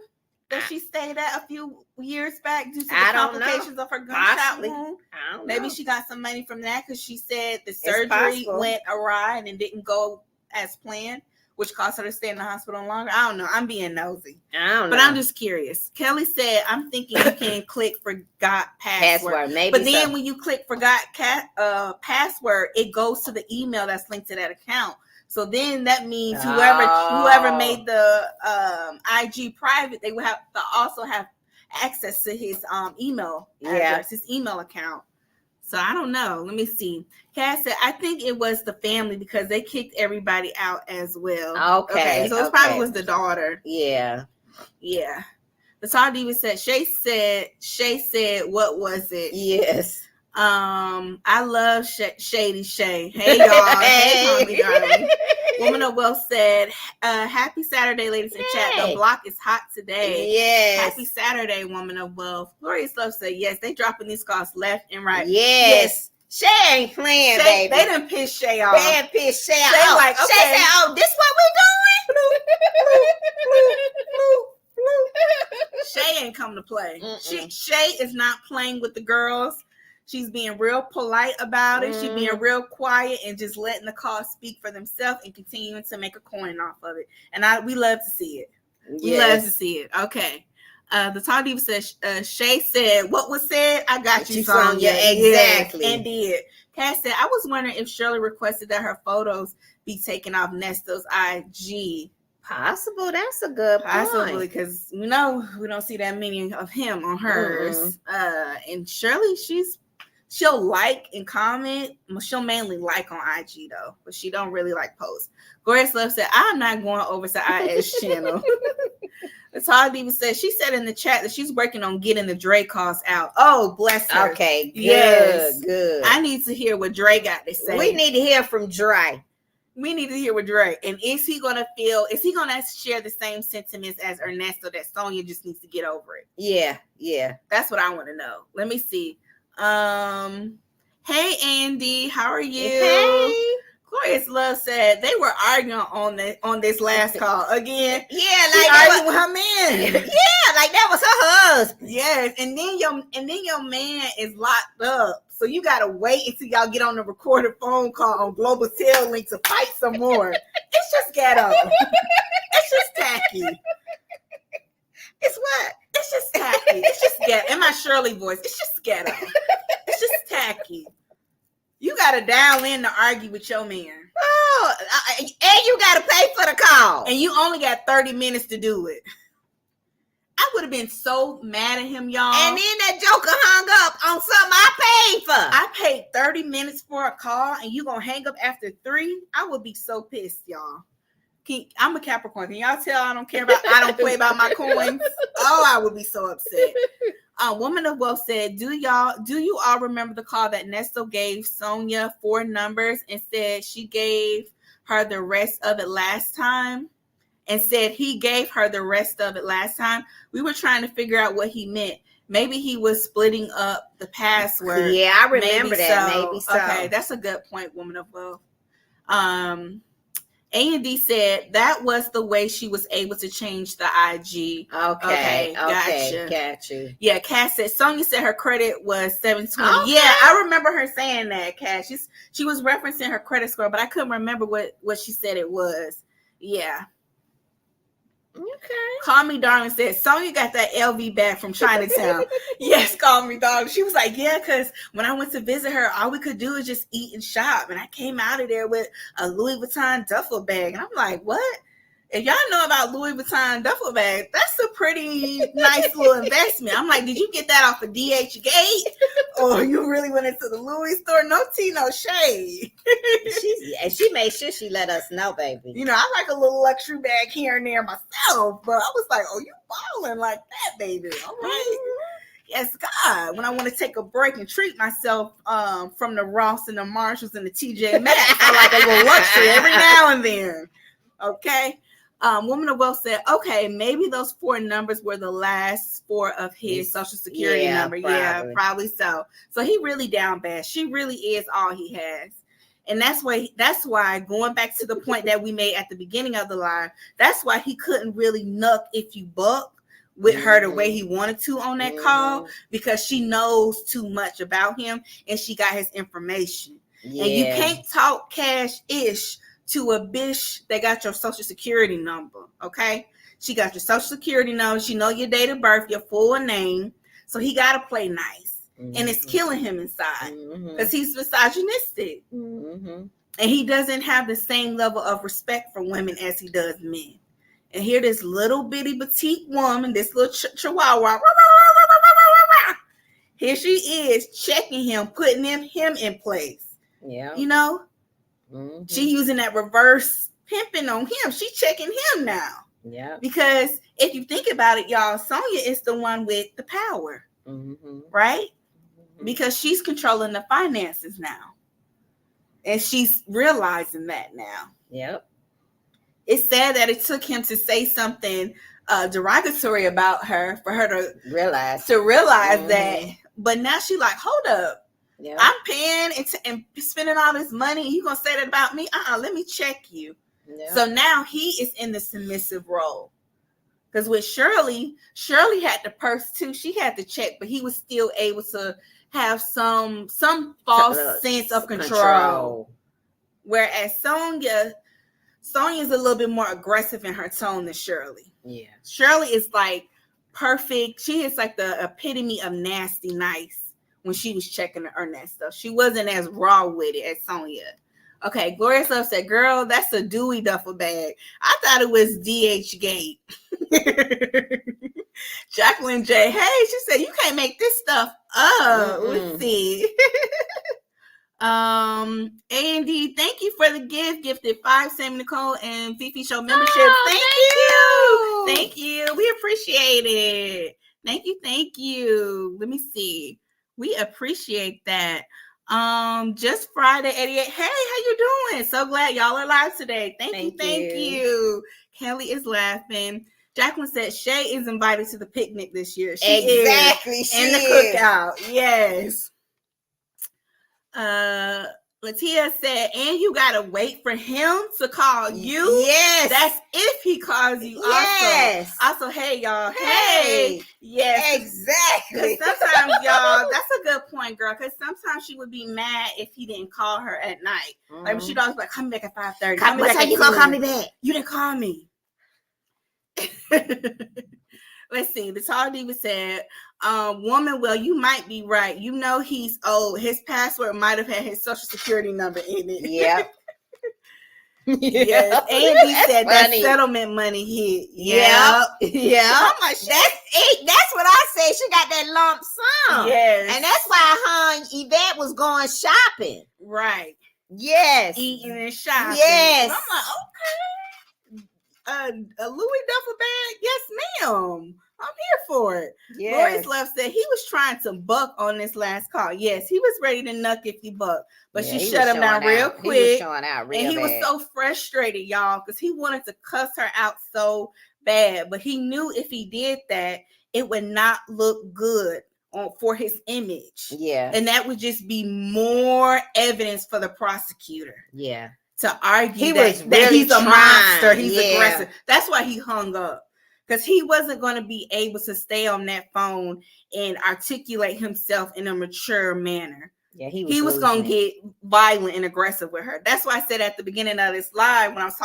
that she stayed at a few years back due to the complications of her gunshot wound? I don't know. Maybe she got some money from that because she said the surgery went awry and it didn't go as planned, which caused her to stay in the hospital longer. I don't know. I'm being nosy. But I'm just curious. Kelly said, I'm thinking you can click forgot password. Maybe but then when you click forgot password, it goes to the email that's linked to that account. So then that means whoever made the IG private, they would have to also have access to his email address, his email account. So I don't know. Let me see. Cass said, I think it was the family because they kicked everybody out as well. Okay. So it probably was the daughter. Yeah. Yeah. The Tall Diva said, Shay said, what was it? Yes. I love Shady Shay. Hey y'all. Hey, darling. Woman of Wealth said, happy Saturday, ladies in chat. The block is hot today. Yes. Happy Saturday, Woman of Wealth. Glorious Love said, yes, they dropping these calls left and right. Yes. Shay ain't playing, baby. They done pissed Shay off. They done pissed Shay off. Like, okay. Shay said, this what we doing? Shay ain't come to play. Shay is not playing with the girls. She's being real polite about it. She's being real quiet and just letting the calls speak for themselves and continuing to make a coin off of it. And we love to see it. We love to see it. Okay. The Tall Diva says, Shay said, what was said? I got you, Sonya. Exactly. Yes, and did. Cass said, I was wondering if Shirley requested that her photos be taken off Nesto's IG. Possible. That's a good point. Possibly, because we don't see that many of him on hers. And Shirley, she'll like and comment. She'll mainly like on IG though, but she don't really like post. Glorious Love said, I'm not going over to IS channel. The Tall Diva said, she said in the chat that she's working on getting the Dre calls out. Oh, bless her. Okay, good, good. I need to hear what Dre got to say. We need to hear from Dre. We need to hear what Dre. And is he going to share the same sentiments as Ernesto that Sonya just needs to get over it? Yeah. That's what I want to know. Let me see. Hey Andy, how are you? Hey. Glorious Love said they were arguing on this last call again. Yeah, like arguing with her man. Yeah, like that was her husband. Yes, and then your man is locked up, so you gotta wait until y'all get on the recorded phone call on Global Tail Link to fight some more. It's just ghetto. It's just tacky. It's what? It's just tacky. It's just ghetto. In my Shirley voice, it's just ghetto. It's just tacky. You got to dial in to argue with your man. Oh, and you got to pay for the call. And you only got 30 minutes to do it. I would have been so mad at him, y'all. And then that joker hung up on something I paid for. I paid 30 minutes for a call, and you going to hang up after 3? I would be so pissed, y'all. I'm a Capricorn. Can y'all tell I don't play about my coins? Oh, I would be so upset. Woman of Wealth said, do you all remember the call that Nesto gave Sonya 4 numbers and said she gave her the rest of it last time? And said he gave her the rest of it last time? We were trying to figure out what he meant. Maybe he was splitting up the password. Yeah, I remember that. Maybe so. Okay, that's a good point, Woman of Wealth. A&D said that was the way she was able to change the IG. Okay, gotcha. Yeah, Cass said, Sonya said her credit was 720. Okay. Yeah, I remember her saying that, Cass. She was referencing her credit score, but I couldn't remember what she said it was. Yeah. Okay. Call Me Darling said, Sonya got that LV bag from Chinatown. Yes, Call Me Darling. She was like, yeah, because when I went to visit her, all we could do is just eat and shop. And I came out of there with a Louis Vuitton duffel bag. And I'm like, what? if y'all know about Louis Vuitton duffel bag, that's a pretty nice little investment. I'm like, did you get that off of DH Gate? Or you really went into the Louis store? No tea, no shade. She made sure she let us know, baby. You know, I like a little luxury bag here and there myself, but I was like, oh, you balling like that, baby. All right. Yes, God. When I want to take a break and treat myself from the Ross and the Marshalls and the TJ Maxx, I like a little luxury every now and then. Okay. Woman of Wealth said, okay, maybe those 4 numbers were the last 4 of his social security number. Probably. Yeah, probably so. So he really down bad. She really is all he has. And that's why going back to the point that we made at the beginning of the live, that's why he couldn't really nuck if you buck with her the way he wanted to on that call, because she knows too much about him and she got his information. And you can't talk cash-ish to a bitch that got your social security number, okay? She got your social security number. She know your date of birth, your full name. So he got to play nice. And it's killing him inside because he's misogynistic. And he doesn't have the same level of respect for women as he does men. And here this little bitty petite woman, this little chihuahua, here she is checking him, putting him in place. Yeah. You know? She using that reverse pimping on him. She checking him now. Yeah. Because if you think about it, y'all, Sonia is the one with the power. Right? Because she's controlling the finances now. And she's realizing that now. Yep. It's sad that it took him to say something derogatory about her for her to realize that. But now she like, hold up. Yep. I'm paying and spending all this money. And you going to say that about me? Let me check you. Yep. So now he is in the submissive role. Because with Shirley had the purse too. She had to check, but he was still able to have some false sense of control. Whereas Sonia's a little bit more aggressive in her tone than Shirley. Yeah. Shirley is like perfect. She is like the epitome of nasty nice when she was checking Ernesto. She wasn't as raw with it as Sonia. Okay, Glorious Love said, girl, that's a Dewey duffel bag. I thought it was DH Gate. Jacqueline J. Hey, she said, you can't make this stuff up. Let's see. A&D, thank you for the gift. Gifted 5 Sam Nicole and Fifi Show memberships. Thank you. We appreciate it. Thank you. Let me see. We appreciate that. Just Friday 88. Hey, how you doing? So glad y'all are live today. Thank you. Kelly is laughing. Jacqueline said Shay is invited to the picnic this year. She is. And the cookout. Yes. Latia said, and you gotta wait for him to call you. Yes, that's if he calls you. Yes. Also, hey y'all. Hey. Yes. Exactly. Sometimes y'all, that's a good point, girl. Because sometimes she would be mad if he didn't call her at night. Like she'd always be like, "Come back at 5:30. What time you gonna call me back? You didn't call me." Let's see. The Tall Diva said, woman, well, you might be right. You know he's old. His password might have had his social security number in it. Yep. Yes. Andy said that settlement money hit. Yep. How much? That's what I say. She got that lump sum. Yes. And that's why Yvette was going shopping. Right. Yes. Eating and shopping. Yes. And I'm like, okay. A Louis duffel bag? Yes, ma'am. I'm here for it. Yes. Glorious Love said he was trying to buck on this last call. Yes, he was ready to nuck if he bucked, but she shut him down real quick. He was showing out real bad. And he was so frustrated, y'all, because he wanted to cuss her out so bad, but he knew if he did that, it would not look good for his image. Yeah. And that would just be more evidence for the prosecutor. Yeah. To argue that he's a monster, he's aggressive. That's why he hung up. Because he wasn't going to be able to stay on that phone and articulate himself in a mature manner. Yeah, he was losing gonna get violent and aggressive with her. That's why I said at the beginning of this live when I was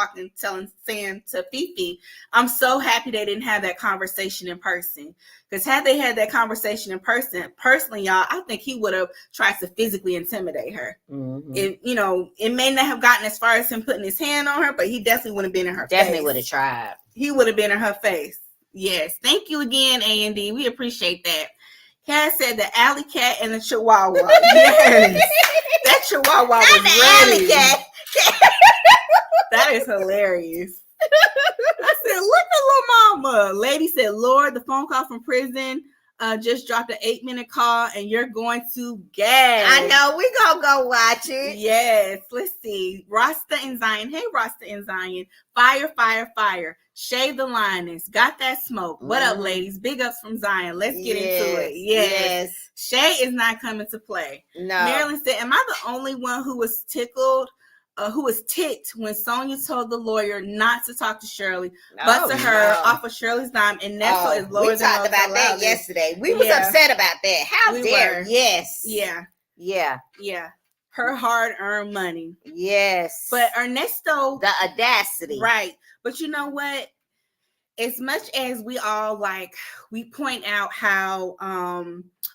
saying to Fifi, I'm so happy they didn't have that conversation in person. Because had they had that conversation in person, personally, y'all, I think he would have tried to physically intimidate her. Mm-hmm. It may not have gotten as far as him putting his hand on her, but he definitely would have been in her face. Definitely would have tried. He would have been in her face. Yes. Thank you again, A&D. We appreciate that. Cass said the alley cat and the chihuahua. Yes. That chihuahua was ready. Alley cat. That is hilarious. I said, look at little mama. Lady said, Lord, the phone call from prison just dropped an 8-minute call and you're going to gag. I know. We gonna go watch it. Yes. Let's see. Rasta and Zion. Hey, Rasta and Zion. Fire, fire, fire. Shave the lioness. Got that smoke. What up, ladies? Big ups from Zion. Let's get into it. Yes. Shay is not coming to play. No. Marilyn said, am I the only one who was ticked when Sonia told the lawyer not to talk to Shirley, but to her off of Shirley's dime, and Nestle is lower than we talked about that yesterday. We was upset about that. How dare? Yes. Yeah. Her hard-earned money. Yes. But Ernesto, the audacity. Right. But you know what? As much as we point out how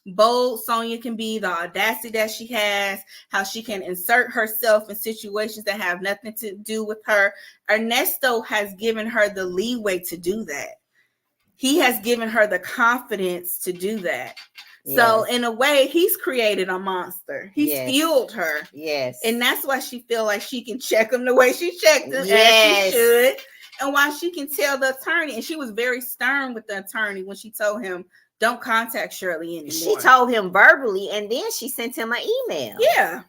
bold Sonia can be, the audacity that she has, how she can insert herself in situations that have nothing to do with her, Ernesto has given her the leeway to do that. He has given her the confidence to do that. Yes. So in a way, he's created a monster. He's fueled her. Yes. And that's why she feel like she can check him the way she checked him, as she should. And why she can tell the attorney, and she was very stern with the attorney when she told him, don't contact Shirley anymore. She told him verbally, and then she sent him an email. Yeah.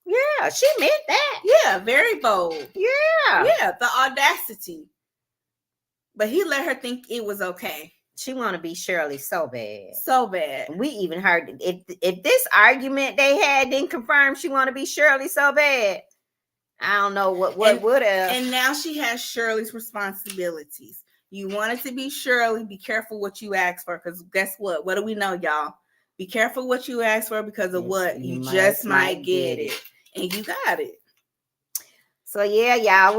Yeah, she meant that. Yeah, very bold. Yeah. Yeah, the audacity. But he let her think it was okay. She want to be Shirley so bad. So bad. We even heard, if this argument they had didn't confirm she want to be Shirley so bad, I don't know what would have. And now she has Shirley's responsibilities. You want it to be Shirley. Be careful what you ask for, because guess what? What do we know, y'all? Be careful what you ask for, because of what? You just might get it. And you got it. So yeah, y'all,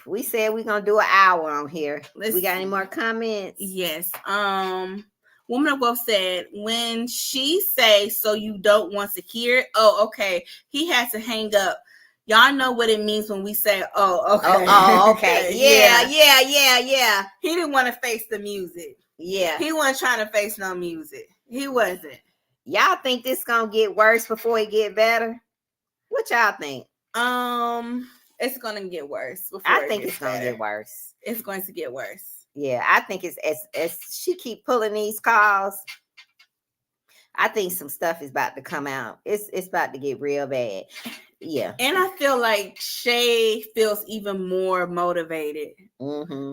we said we're gonna do an hour on here. We got any more comments? Yes. Woman of Wealth said, when she say, so you don't want to hear it? Oh, okay. He had to hang up. Y'all know what it means when we say, oh, okay. Oh, okay. Yeah. He didn't want to face the music. Yeah. He wasn't trying to face no music. He wasn't. Y'all think this gonna get worse before it get better? What y'all think? It's gonna get worse. I think it's gonna get worse. It's going to get worse. Yeah, I think it's as she keep pulling these calls, I think some stuff is about to come out. It's about to get real bad. Yeah. And I feel like Shay feels even more motivated,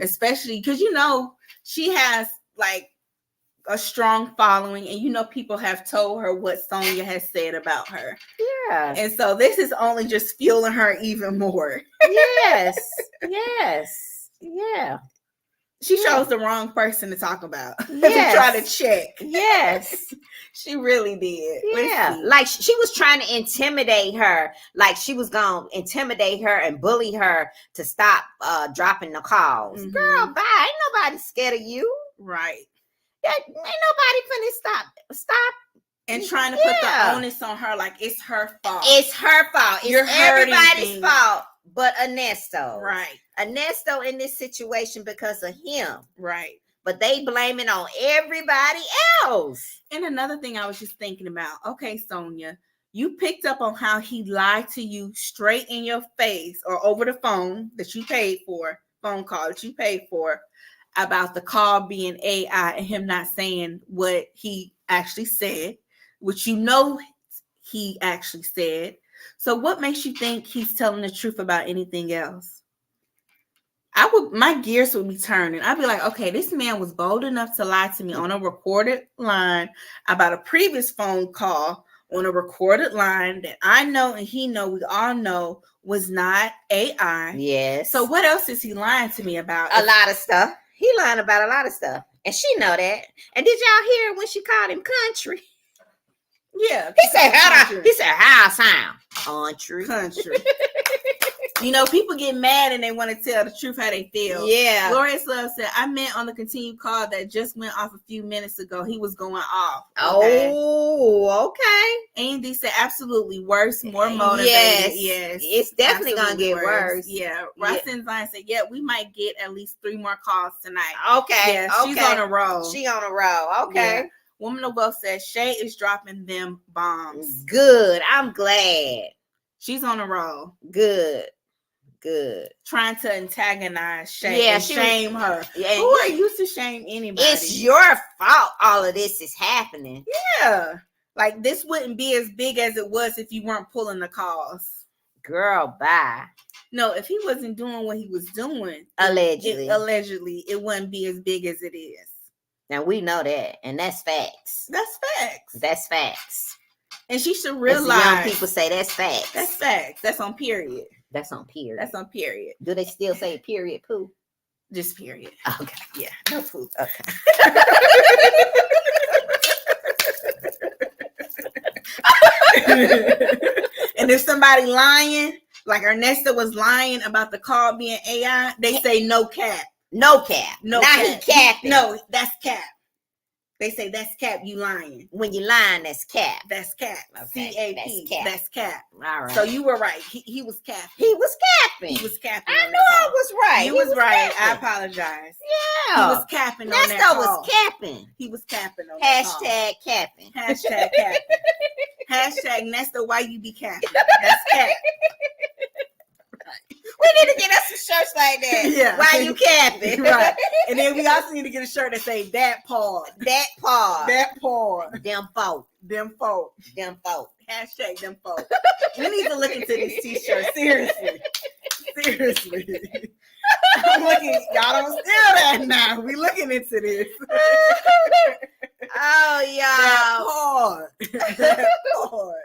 especially because, she has like a strong following, and people have told her what Sonia has said about her. Yeah. And so this is only just fueling her even more. Yes. Yeah. She chose the wrong person to talk about. To try to check. Yes. She really did. Yeah. Like she was trying to intimidate her. Like she was going to intimidate her and bully her to stop dropping the calls. Girl, bye. Ain't nobody scared of you. Right. Ain't nobody finna stop. And trying to put the onus on her like it's her fault. It's her fault. It's everybody's fault but Ernesto. Right. Ernesto in this situation because of him. Right. But they blame it on everybody else. And another thing I was just thinking about, okay, Sonia, you picked up on how he lied to you straight in your face or over the phone that you paid for, phone call that you paid for, about the call being AI and him not saying what he actually said, which he actually said. So what makes you think he's telling the truth about anything else? My gears would be turning. I'd be like, okay, this man was bold enough to lie to me on a recorded line about a previous phone call on a recorded line that I know and he know, we all know was not AI. Yes. So what else is he lying to me about? A lot of stuff. He lying about a lot of stuff. And she know that. And did y'all hear when she called him country? Yeah. He said, country. how I sound? Country. You know, people get mad and they want to tell the truth how they feel. Yeah. Glorious Love said, I meant on the continued call that just went off a few minutes ago. He was going off. Okay. Oh, okay. Andy said, absolutely worse, more motivated. Yes. It's definitely going to get worse. Yeah. Rosin Zion said, yeah, we might get at least 3 more calls tonight. Okay. Yeah, she's on a roll. She on a roll. Okay. Yeah. Woman of Wealth says, Shay is dropping them bombs. Good. I'm glad. She's on a roll. Good. Trying to antagonize Shay and shame her. Yeah. Who are you to shame anybody? It's your fault all of this is happening. Yeah. Like, this wouldn't be as big as it was if you weren't pulling the calls. Girl, bye. No, if he wasn't doing what he was doing, allegedly, it wouldn't be as big as it is. Now, we know that, and that's facts. That's facts. And she should As realize. young people say that's facts. That's facts. That's on period. That's on period. Do they still say period poo? Just period. Okay. Yeah. No poo. Okay. And if somebody lying, like Ernesto was lying about the call being AI, they say no cap. No cap. No now cap. He capping. No, that's cap. They say that's cap, you lying. When you lying, that's cap. That's cap. Okay, CAP. That's cap. All right. So you were right. He was capping. He was capping. I know I was right. You was right. Capping. I apologize. Yeah. He was capping on that call. was capping. He was capping on that call. Capping. Hashtag capping. Hashtag Nesto, why you be capping? That's cap. We need to get us some shirts like that. Yeah. Why you capping? Right. And then we also need to get a shirt that say that part. That part. That part. Them folk. Them folk. Them folk. Hashtag them folk. We need to look into these t-shirts. Seriously. I'm looking, y'all don't steal that now. We looking into this. Oh, y'all. That part.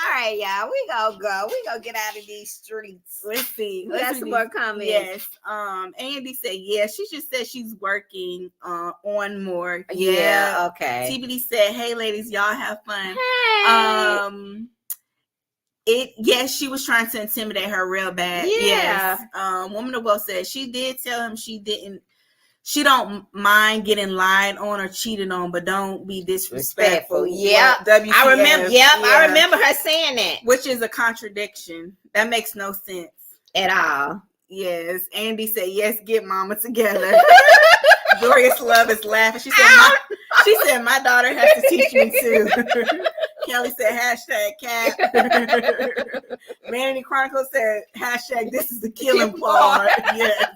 All right, y'all. We gonna go. We gonna get out of these streets. Let's see. We got some more comments. Yes. Andy said, yeah, she just said she's working on more. Yeah. Okay. TBD said, hey ladies, y'all have fun. Hey. Yes, she was trying to intimidate her real bad. Yeah. Yes. Woman of Wealth said she did tell him she don't mind getting lied on or cheated on, but don't be disrespectful. Yeah. I remember. Yep. Yeah. I remember her saying that. Which is a contradiction. That makes no sense at all. Yes. Andy said, yes, get mama together. Glorious Love is laughing. She said, my daughter has to teach me too. Kelly said, hashtag cat. Vanity Chronicles said, hashtag this is the killing part. Yes.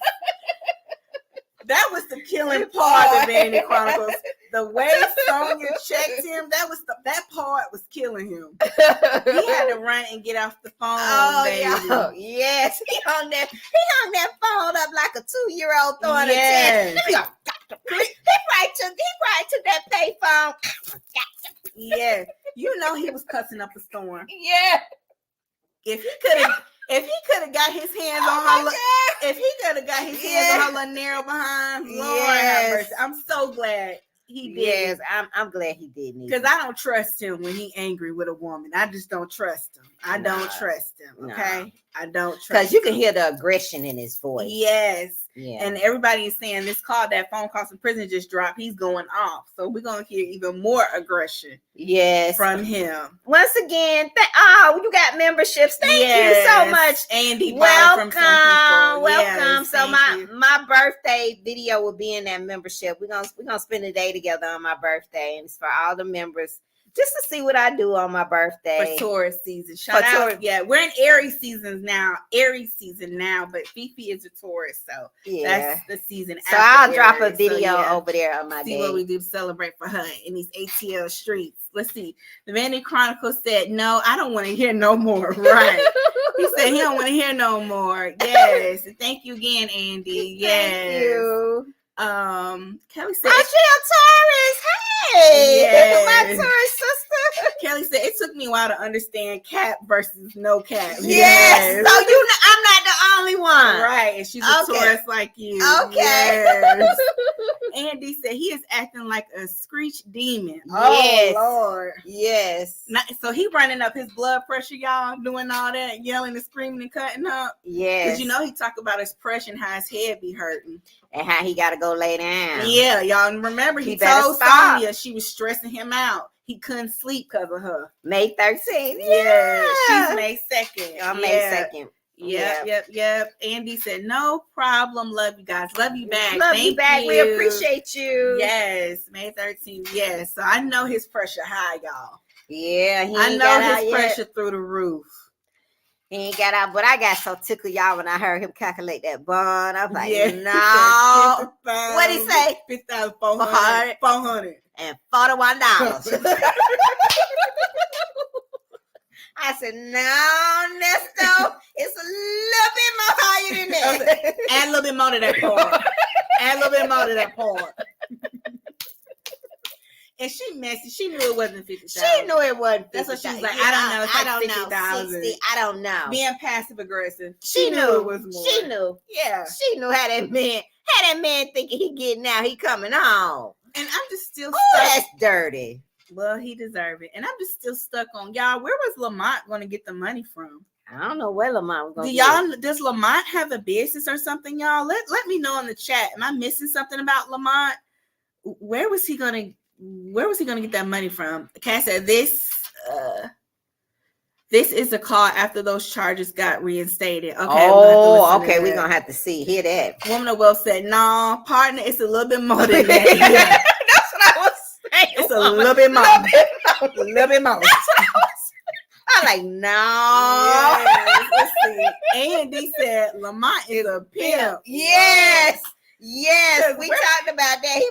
That was the killing part of Vanity Chronicles. The way Sonya checked him, that part was killing him. He had to run and get off the phone. Oh, baby. Yes. He hung that phone up like a 2-year-old throwing a test. He probably took that payphone. Yeah. You know he was cussing up a storm. Yeah. If he could have got his hands on her, if he could have got his hands on her little narrow behind, Lord have mercy. I'm so glad he did. Yes, I'm glad he didn't. Because I don't trust him when he angry with a woman. I just don't trust him. I don't trust him. Okay, I don't trust. Because you can hear the aggression in his voice. Yes. Yeah. And everybody is saying that phone call from prison just dropped. He's going off. So we're going to hear even more aggression. Yes. From him. Once again, you got memberships. Thank you so much. Andy, welcome. Welcome. Yes, so my birthday video will be in that membership. We're gonna spend the day together on my birthday, and it's for all the members. Just to see what I do on my birthday. For Taurus season. Shout out. Yeah, we're in Aries season now, but Fifi is a Taurus, so that's the season. So I'll drop a video over there on my day. See what we do to celebrate for her in these ATL streets. Let's see. The Vanity Chronicles said, no, I don't want to hear no more. Right. He said he don't want to hear no more. Yes. Thank you again, Andy. Yes. Thank you. Kelly said, Taurus. Hey, yes. My Taurus sister. Kelly said it took me a while to understand cap versus no cap. Yes. So I'm not the only one. Right. And she's a Taurus like you. Okay. Yes. Andy said he is acting like a screech demon. Yes. Oh Lord. Yes. So he running up his blood pressure, y'all, doing all that, yelling and screaming and cutting up. Yes. Because you know he talk about his pressure and how his head be hurting. And how he got to go lay down. Yeah, y'all. And remember, he told Sonya she was stressing him out. He couldn't sleep because of her. May 13th. Yeah. She's May 2nd. On May 2nd. Yep. Andy said, no problem. Love you guys. Love you back. Love you back. We appreciate you. Yes. May 13th. Yes. So I know his pressure high, y'all. Yeah. I know his pressure through the roof. He ain't got out, but I got so tickled, y'all, when I heard him calculate that bond. I was like, no. What'd he say? $50,400. $400. And $41. I said, no, Ernesto, it's a little bit more higher than that. Add a little bit more to that part. Add a little bit more to that part. And she messy. She knew it wasn't 50,000. She knew it wasn't 50,000. That's what she was like. I don't know. It's like I don't know. 60. I don't know. Being passive aggressive. She knew it was more. She knew. Yeah. She knew how that man thinking he getting out, he coming home. And I'm just still stuck. That's dirty. Well, he deserved it. And I'm just still stuck on y'all. Where was Lamont going to get the money from? I don't know where Lamont was going to get it. Does Lamont have a business or something, y'all? Let me know in the chat. Am I missing something about Lamont? Where was he going to get that money from? Cass said this is a call after those charges got reinstated. Okay. We're going to have to hear that. Woman of Wealth said, no, partner, it's a little bit more than that. Yeah. That's what I was saying. It's a little bit more. A little bit more. I'm like, no. Yes, let's see. Andy said Lamont is a pimp. Yes. Yes, we talked about that. He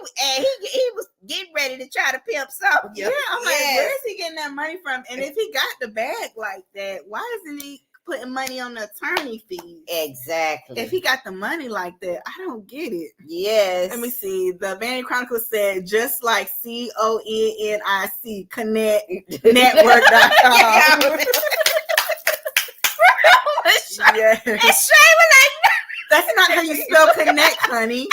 was getting ready to try to pimp something. Yeah, I'm like, where is he getting that money from? And if he got the bag like that, why isn't he putting money on the attorney fees? Exactly. If he got the money like that, I don't get it. Yes. Let me see. The Vanity Chronicle said, just like CONNIC, Connect Network.com. Yes. And Shay was like, that's not how you spell connect, honey.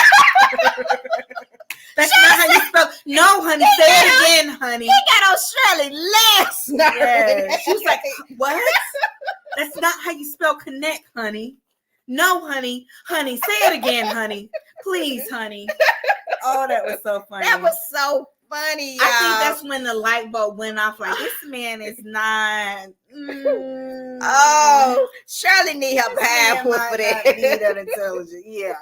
That's not how you spell. No, honey. Say it again, honey. He got Australian less. Yeah. She was like, what? That's not how you spell connect, honey. No, honey. Honey, say it again, honey. Please, honey. Oh, that was so funny. That was so funny, y'all. I think that's when the light bulb went off. Like, this man is not. Oh, Shirley need her bad for that. Need that intelligence. Yeah.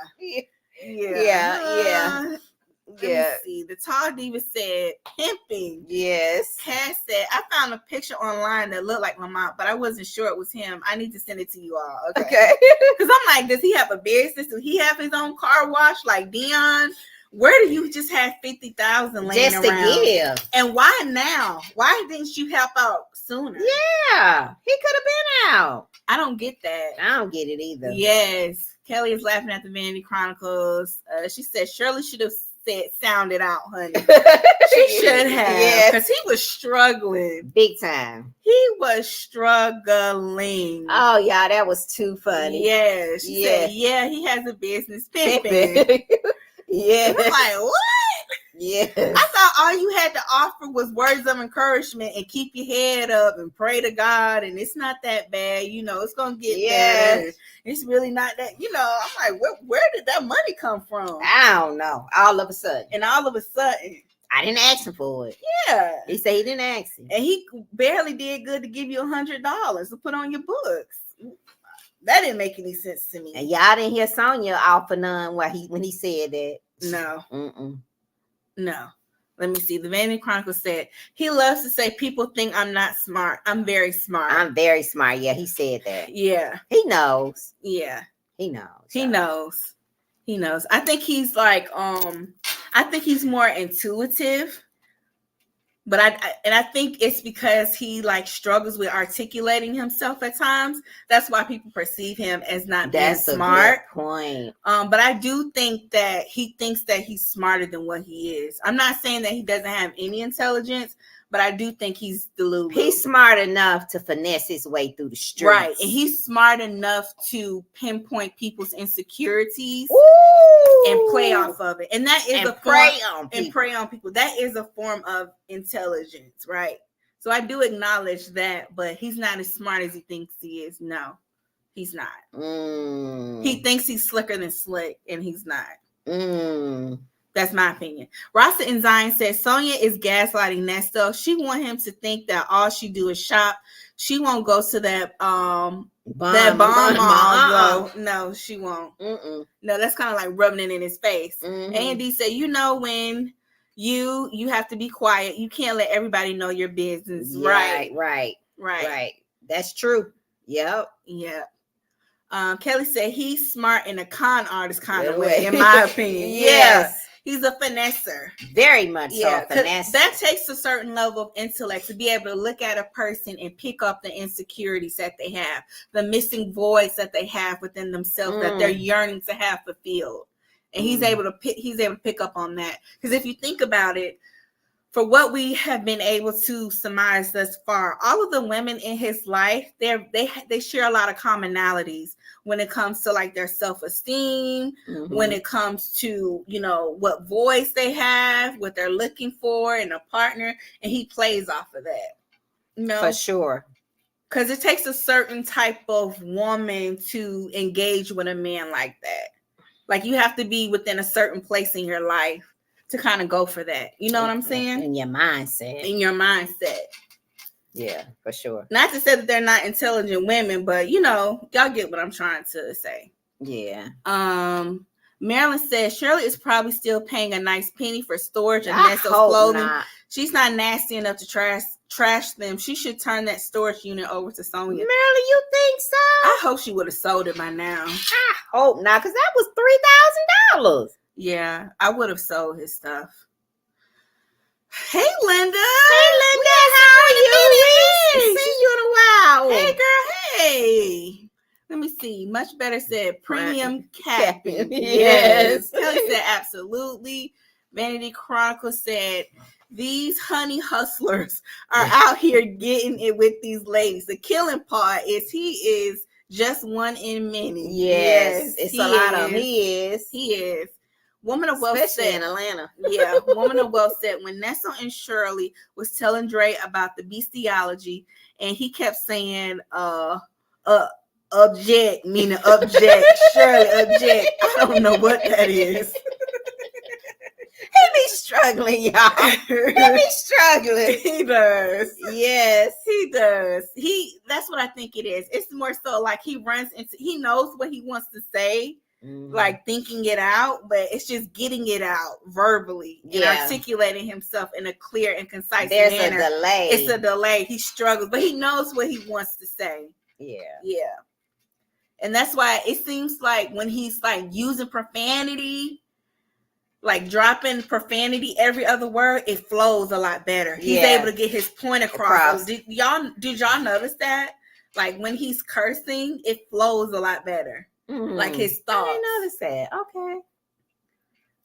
Let me see. The Tall Diva said pimping. Yes. Cass said, I found a picture online that looked like Lamont, but I wasn't sure it was him. I need to send it to you all. Okay. Because I'm like, does he have a business? Do he have his own car wash like Dion? Where do you just have 50,000 laying just around? To give. And why now? Why didn't you help out sooner? Yeah, he could have been out. I don't get that. I don't get it either. Yes. Kelly is laughing at the Vanity Chronicles. She said Shirley should have sound it out, honey. She should have. Because he was struggling. Big time. He was struggling. Oh, yeah, that was too funny. Yeah. She said, yeah, he has a business pimping. Yeah. I'm like, what? Yeah. I thought all you had to offer was words of encouragement and keep your head up and pray to God, and it's not that bad. You know, it's going to get better. It's really not that, you know. I'm like, where did that money come from? I don't know. All of a sudden. And all of a sudden. I didn't ask him for it. Yeah. He said he didn't ask him. And he barely did good to give you $100 to put on your books. That didn't make any sense to me. And y'all didn't hear Sonya offer none when he said that. No. No. Let me see. The Vanity Chronicle said, he loves to say people think I'm not smart. I'm very smart. I'm very smart. Yeah, he said that. Yeah. He knows. Yeah. He knows. He knows. He knows. I think he's like, I think he's more intuitive. But I think it's because he like struggles with articulating himself at times. That's why people perceive him as not being smart. Good point. But I do think that he thinks that he's smarter than what he is. I'm not saying that he doesn't have any intelligence, but I do think he's delulu. He's smart enough to finesse his way through the streets. Right. And he's smart enough to pinpoint people's insecurities and play off of it. And that is and a form prey on people. That is a form of intelligence, right? So I do acknowledge that, but he's not as smart as he thinks he is. No, he's not. He thinks he's slicker than slick, and he's not. That's my opinion. Rasa and Zion says Sonia is gaslighting Nesto. She want him to think that all she do is shop. She won't go to that bomb mall. No, she won't. No, that's kind of like rubbing it in his face. A&D said, when you have to be quiet. You can't let everybody know your business. Yeah, right. That's true. Yep. Kelly said he's smart in a con artist kind of way, in my opinion. Yes. He's a finesser. Very much so a finesser. That takes a certain level of intellect to be able to look at a person and pick up the insecurities that they have, the missing voids that they have within themselves that they're yearning to have fulfilled. And he's able to pick up on that. Because if you think about it, for what we have been able to surmise thus far, all of the women in his life, they share a lot of commonalities when it comes to like their self-esteem, when it comes to, what voice they have, what they're looking for in a partner, and he plays off of that. For sure. Because it takes a certain type of woman to engage with a man like that. Like you have to be within a certain place in your life to kind of go for that. You know what I'm saying? In your mindset. Yeah, for sure. Not to say that they're not intelligent women, but y'all get what I'm trying to say. Yeah. Marilyn says Shirley is probably still paying a nice penny for storage of Nessa's clothing. Not. She's not nasty enough to trash them. She should turn that storage unit over to Sonia. Marilyn, you think so? I hope she would have sold it by now. I hope not, because that was $3,000. Yeah, I would have sold his stuff. Hey, Linda. How are you? See you in a while. Hey, girl. Hey. Let me see. Much Better said premium capping. Yes. Kelly said absolutely. Vanity Chronicle said these honey hustlers are out here getting it with these ladies. The killing part is he is just one in many. Yes, it's a lot of them. He is. Woman of Wealth especially said, in Atlanta. Yeah, Woman of Wealth said when Nessa and Shirley was telling Dre about the bestiology, and he kept saying, object, meaning object, Shirley, object. I don't know what that is. He be struggling, y'all. He does. Yes, he does. That's what I think it is. It's more so like he knows what he wants to say. Like thinking it out, but it's just getting it out verbally and articulating himself in a clear and concise manner. There's a delay. It's a delay. He struggles, but he knows what he wants to say. Yeah. And that's why it seems like when he's like using profanity, like dropping profanity every other word, it flows a lot better. He's able to get his point across. Did y'all notice that? Like when he's cursing, it flows a lot better. Like his thoughts. I didn't notice that. Okay.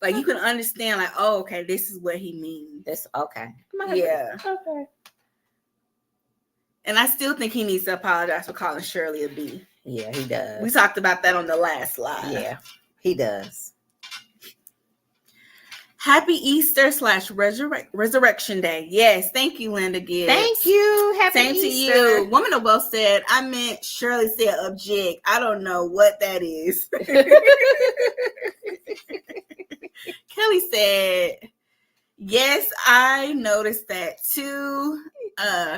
Like you can understand, like, oh, okay, this is what he means. This okay. Yeah. Okay. And I still think he needs to apologize for calling Shirley a B. Yeah, he does. We talked about that on the last slide. Yeah, he does. Happy Easter / Resurrection Day. Yes, thank you, Linda Gibbs. Thank you. Happy Same Easter. to you. Woman of Wealth said, I meant Shirley said object. I don't know what that is. Kelly said, yes, I noticed that too.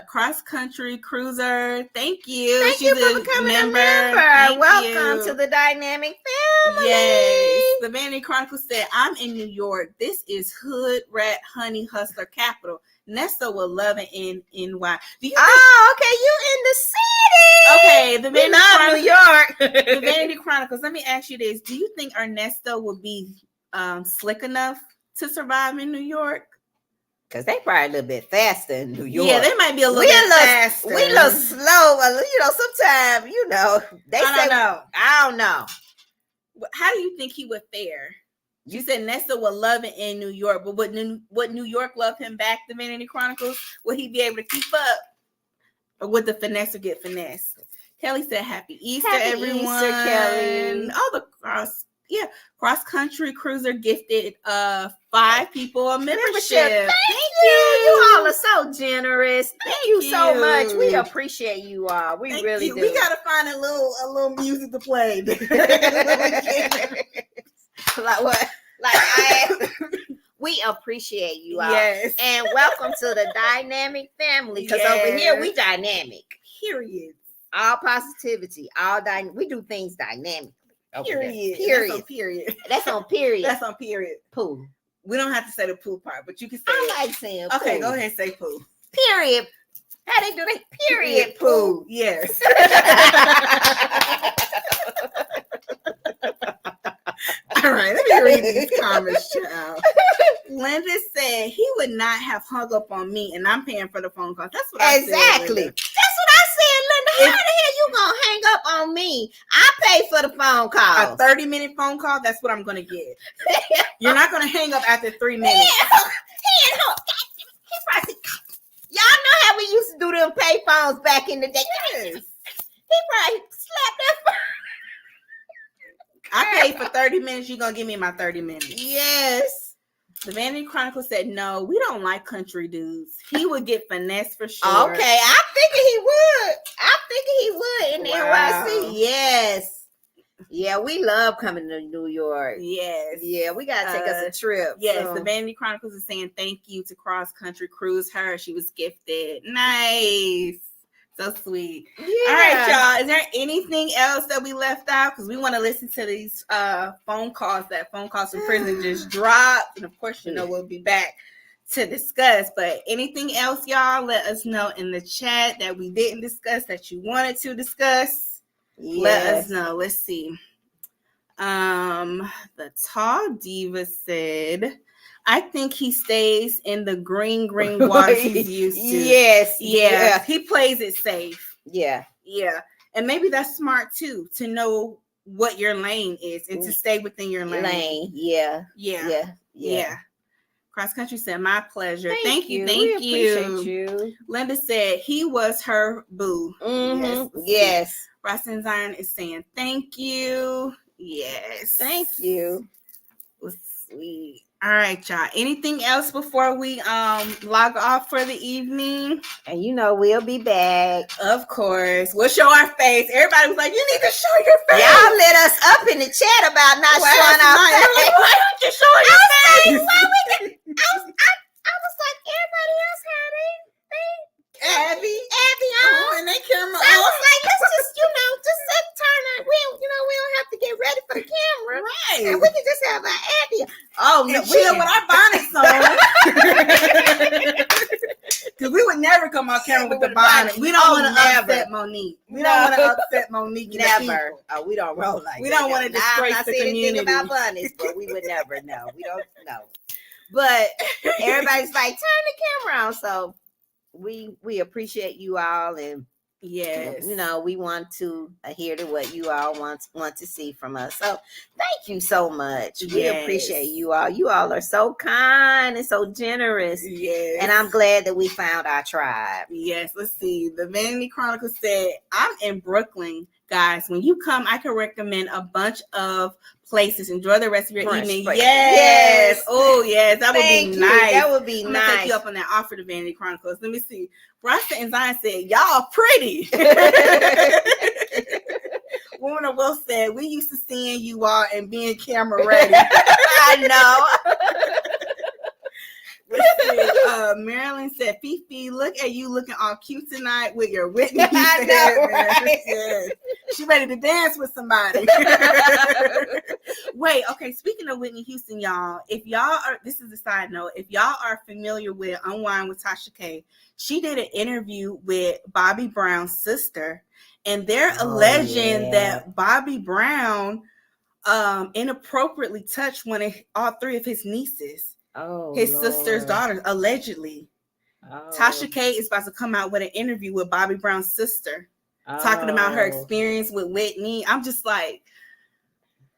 Cross country cruiser. Thank you. Thank you for becoming a member. Welcome to the dynamic family. Yes. The Vanity Chronicle said, I'm in New York. This is hood rat honey hustler capital. Nessa will love it in NY. Okay, you in the city. Okay, the Vanity New York. The Vanity Chronicles. Let me ask you this: do you think Ernesto will be slick enough to survive in New York? Because they probably a little bit faster in New York. Yeah, they might be a little bit faster. We a little slow. Sometimes, I don't know. How do you think he would fare? You said Nessa would love it in New York, but would New York love him back, the Vanity Chronicles? Would he be able to keep up? Or would the finesse get finessed? Kelly said, Happy Easter, everyone. Easter, Kelly. All the cross Yeah, Cross Country Cruiser gifted 5 people a membership. Thank you. You all are so generous. Thank you so much. We appreciate you all. We really do. We gotta find a little music to play. Like what? Like we appreciate you all. Yes. And welcome to the dynamic family. Because over here we dynamic. Period. All positivity. We do things dynamically. Period. Period. That's on period. That's on period. Poo. We don't have to say the poo part, but you can say I like saying poo. Okay, go ahead and say poo. Period. How they do that? Period poo. Yes. All right, let me read these comments, child. Linda said he would not have hung up on me, and I'm paying for the phone call. That's what I said. Exactly. That's what I said, Linda. How the hell you gonna hang up on me? I pay for the phone call. A 30-minute phone call, that's what I'm gonna get. You're not gonna hang up after 3 minutes. Y'all know how we used to do them pay phones back in the day. Yes. He probably slapped that phone. I paid for 30 minutes. You're going to give me my 30 minutes. Yes. The Vanity Chronicle said, no, we don't like country dudes. He would get finessed for sure. Okay. I'm thinking he would in NYC. Yes. Yeah, we love coming to New York. Yes. Yeah, we got to take us a trip. Yes. So. The Vanity Chronicles is saying thank you to Cross Country Cruise. She was gifted. Nice. So sweet. Yeah. All right, y'all. Is there anything else that we left out? Because we want to listen to these phone calls from prison just dropped. And of course, we'll be back to discuss. But anything else, y'all, let us know in the chat that we didn't discuss that you wanted to discuss. Yes. Let us know. Let's see. The Tall Diva said, I think he stays in the green waters he's used to. Yes. Yeah. He plays it safe. Yeah. Yeah. And maybe that's smart too, to know what your lane is and to stay within your lane. Yeah. Cross Country said, my pleasure. Thank you. We appreciate you. Linda said he was her boo. Mm-hmm. Yes. Ross and Zion is saying thank you. Yes. Thank you. Was sweet. All right, y'all. Anything else before we log off for the evening? And we'll be back. Of course. We'll show our face. Everybody was like, you need to show your face. Y'all lit us up in the chat about not showing our face. Like, why don't you show your face? I was like, everybody else had it. Abby on. And they camera I was like, let's just turn on. We don't have to get ready for the camera. Right. And we can just have our Abby. Oh, no, we with our bonnets on. Because we would never come on camera with the bonnet. We don't want to upset Monique. We don't want to upset Monique. Never. Oh, we don't roll like that. We don't want to disgrace the community. Anything about bonnets, but we would never know. We don't know. But everybody's like, turn the camera on. So we appreciate you all, and yes, we want to adhere to what you all want to see from us. So thank you so much. Yes. We appreciate you all. You all are so kind and so generous. Yes. And I'm glad that we found our tribe. Yes. Let's see. The Vanity Chronicle said, I'm in Brooklyn, guys. When you come, I can recommend a bunch of places. Enjoy the rest of your evening. Yes. Oh, yes. That would be nice. That would be I'm nice. gonna take you up on that offer to Vanity Chronicles. Let me see. Rasta and Zion said, y'all pretty. Woman of Will said, we used to seeing you all and being camera ready. I know. Marilyn said, Fifi, look at you looking all cute tonight with your Whitney. I know, right? Yes. She ready to dance with somebody. Wait, okay, speaking of Whitney Houston, y'all, if y'all are, this is a side note, if y'all are familiar with Unwind with Tasha K, she did an interview with Bobby Brown's sister, and they're alleging that Bobby Brown inappropriately touched all 3 of his nieces. His sister's daughters, allegedly. Tasha K is about to come out with an interview with Bobby Brown's sister, talking about her experience with Whitney. I'm just like,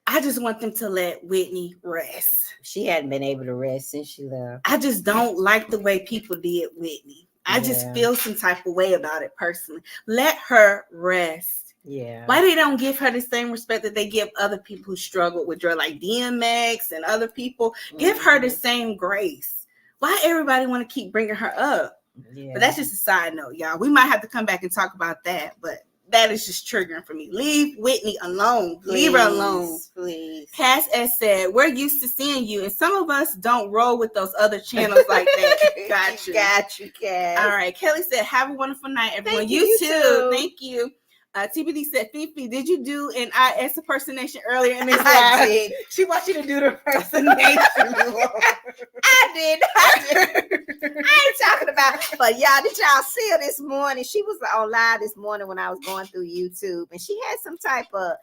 I just want them to let Whitney rest. She hadn't been able to rest since she left. I just don't like the way people did Whitney. I just feel some type of way about it personally. Let her rest. Yeah. Why they don't give her the same respect that they give other people who struggle with drugs, like DMX and other people? Give her the same grace. Why everybody want to keep bringing her up? Yeah. But that's just a side note, y'all. We might have to come back and talk about that, but that is just triggering for me. Leave Whitney alone. Please, leave her alone. Please. Cass S said, we're used to seeing you, and some of us don't roll with those other channels like that. Got you. Got you, Cass. All right. Kelly said, have a wonderful night, everyone. Thank You you too. too. Thank you. TBD said, Fifi, did you do an IS impersonation earlier in this I live? did. She wants you to do the impersonation. I did. I ain't talking about, but y'all, did y'all see her this morning? She was on live this morning when I was going through YouTube, and she had some type of,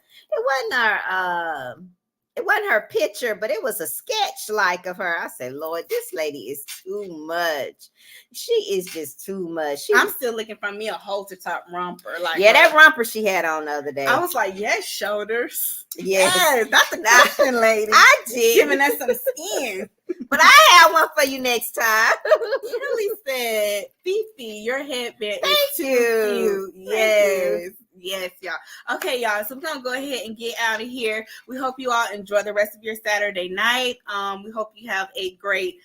it wasn't her picture, but it was a sketch like of her. I said, Lord, this lady is too much. She is just too much. I'm still looking for me a halter top romper. Like, yeah, that romper she had on the other day. I was like, yes, shoulders. Yes. That's the Christian lady. I did. Giving us some skin. But I have one for you next time. Kelly said, Fifi, your headband Thank is too you. cute. Yes. Yes, y'all. Okay, y'all. So we're gonna go ahead and get out of here. We hope you all enjoy the rest of your Saturday night. We hope you have a great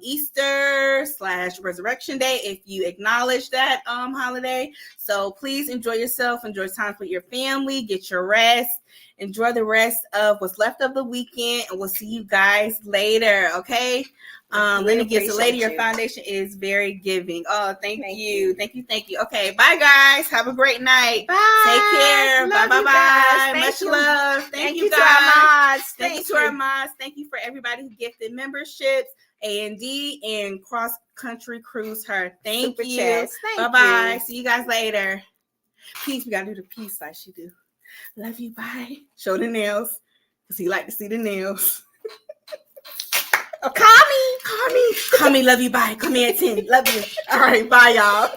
Easter / Resurrection Day if you acknowledge that holiday. So please enjoy yourself, enjoy time with your family, get your rest, enjoy the rest of what's left of the weekend, and we'll see you guys later. Okay. Linda Gibson, Lady, your foundation is very giving. Oh, thank you. Thank you. Okay, bye guys. Have a great night. Bye. Take care. Bye. Much love. Thank you guys. To our mods. Thank you to our mods. Thank you for everybody who gifted memberships. A&D and Cross Country Cruise her. Thank Super you. chats. Bye. You. See you guys later. Peace. We gotta do the peace like she do. Love you. Bye. Show the nails. Because he like to see the nails. Call me. Love you. Bye. Come here at 10. Love you. All right. Bye, y'all.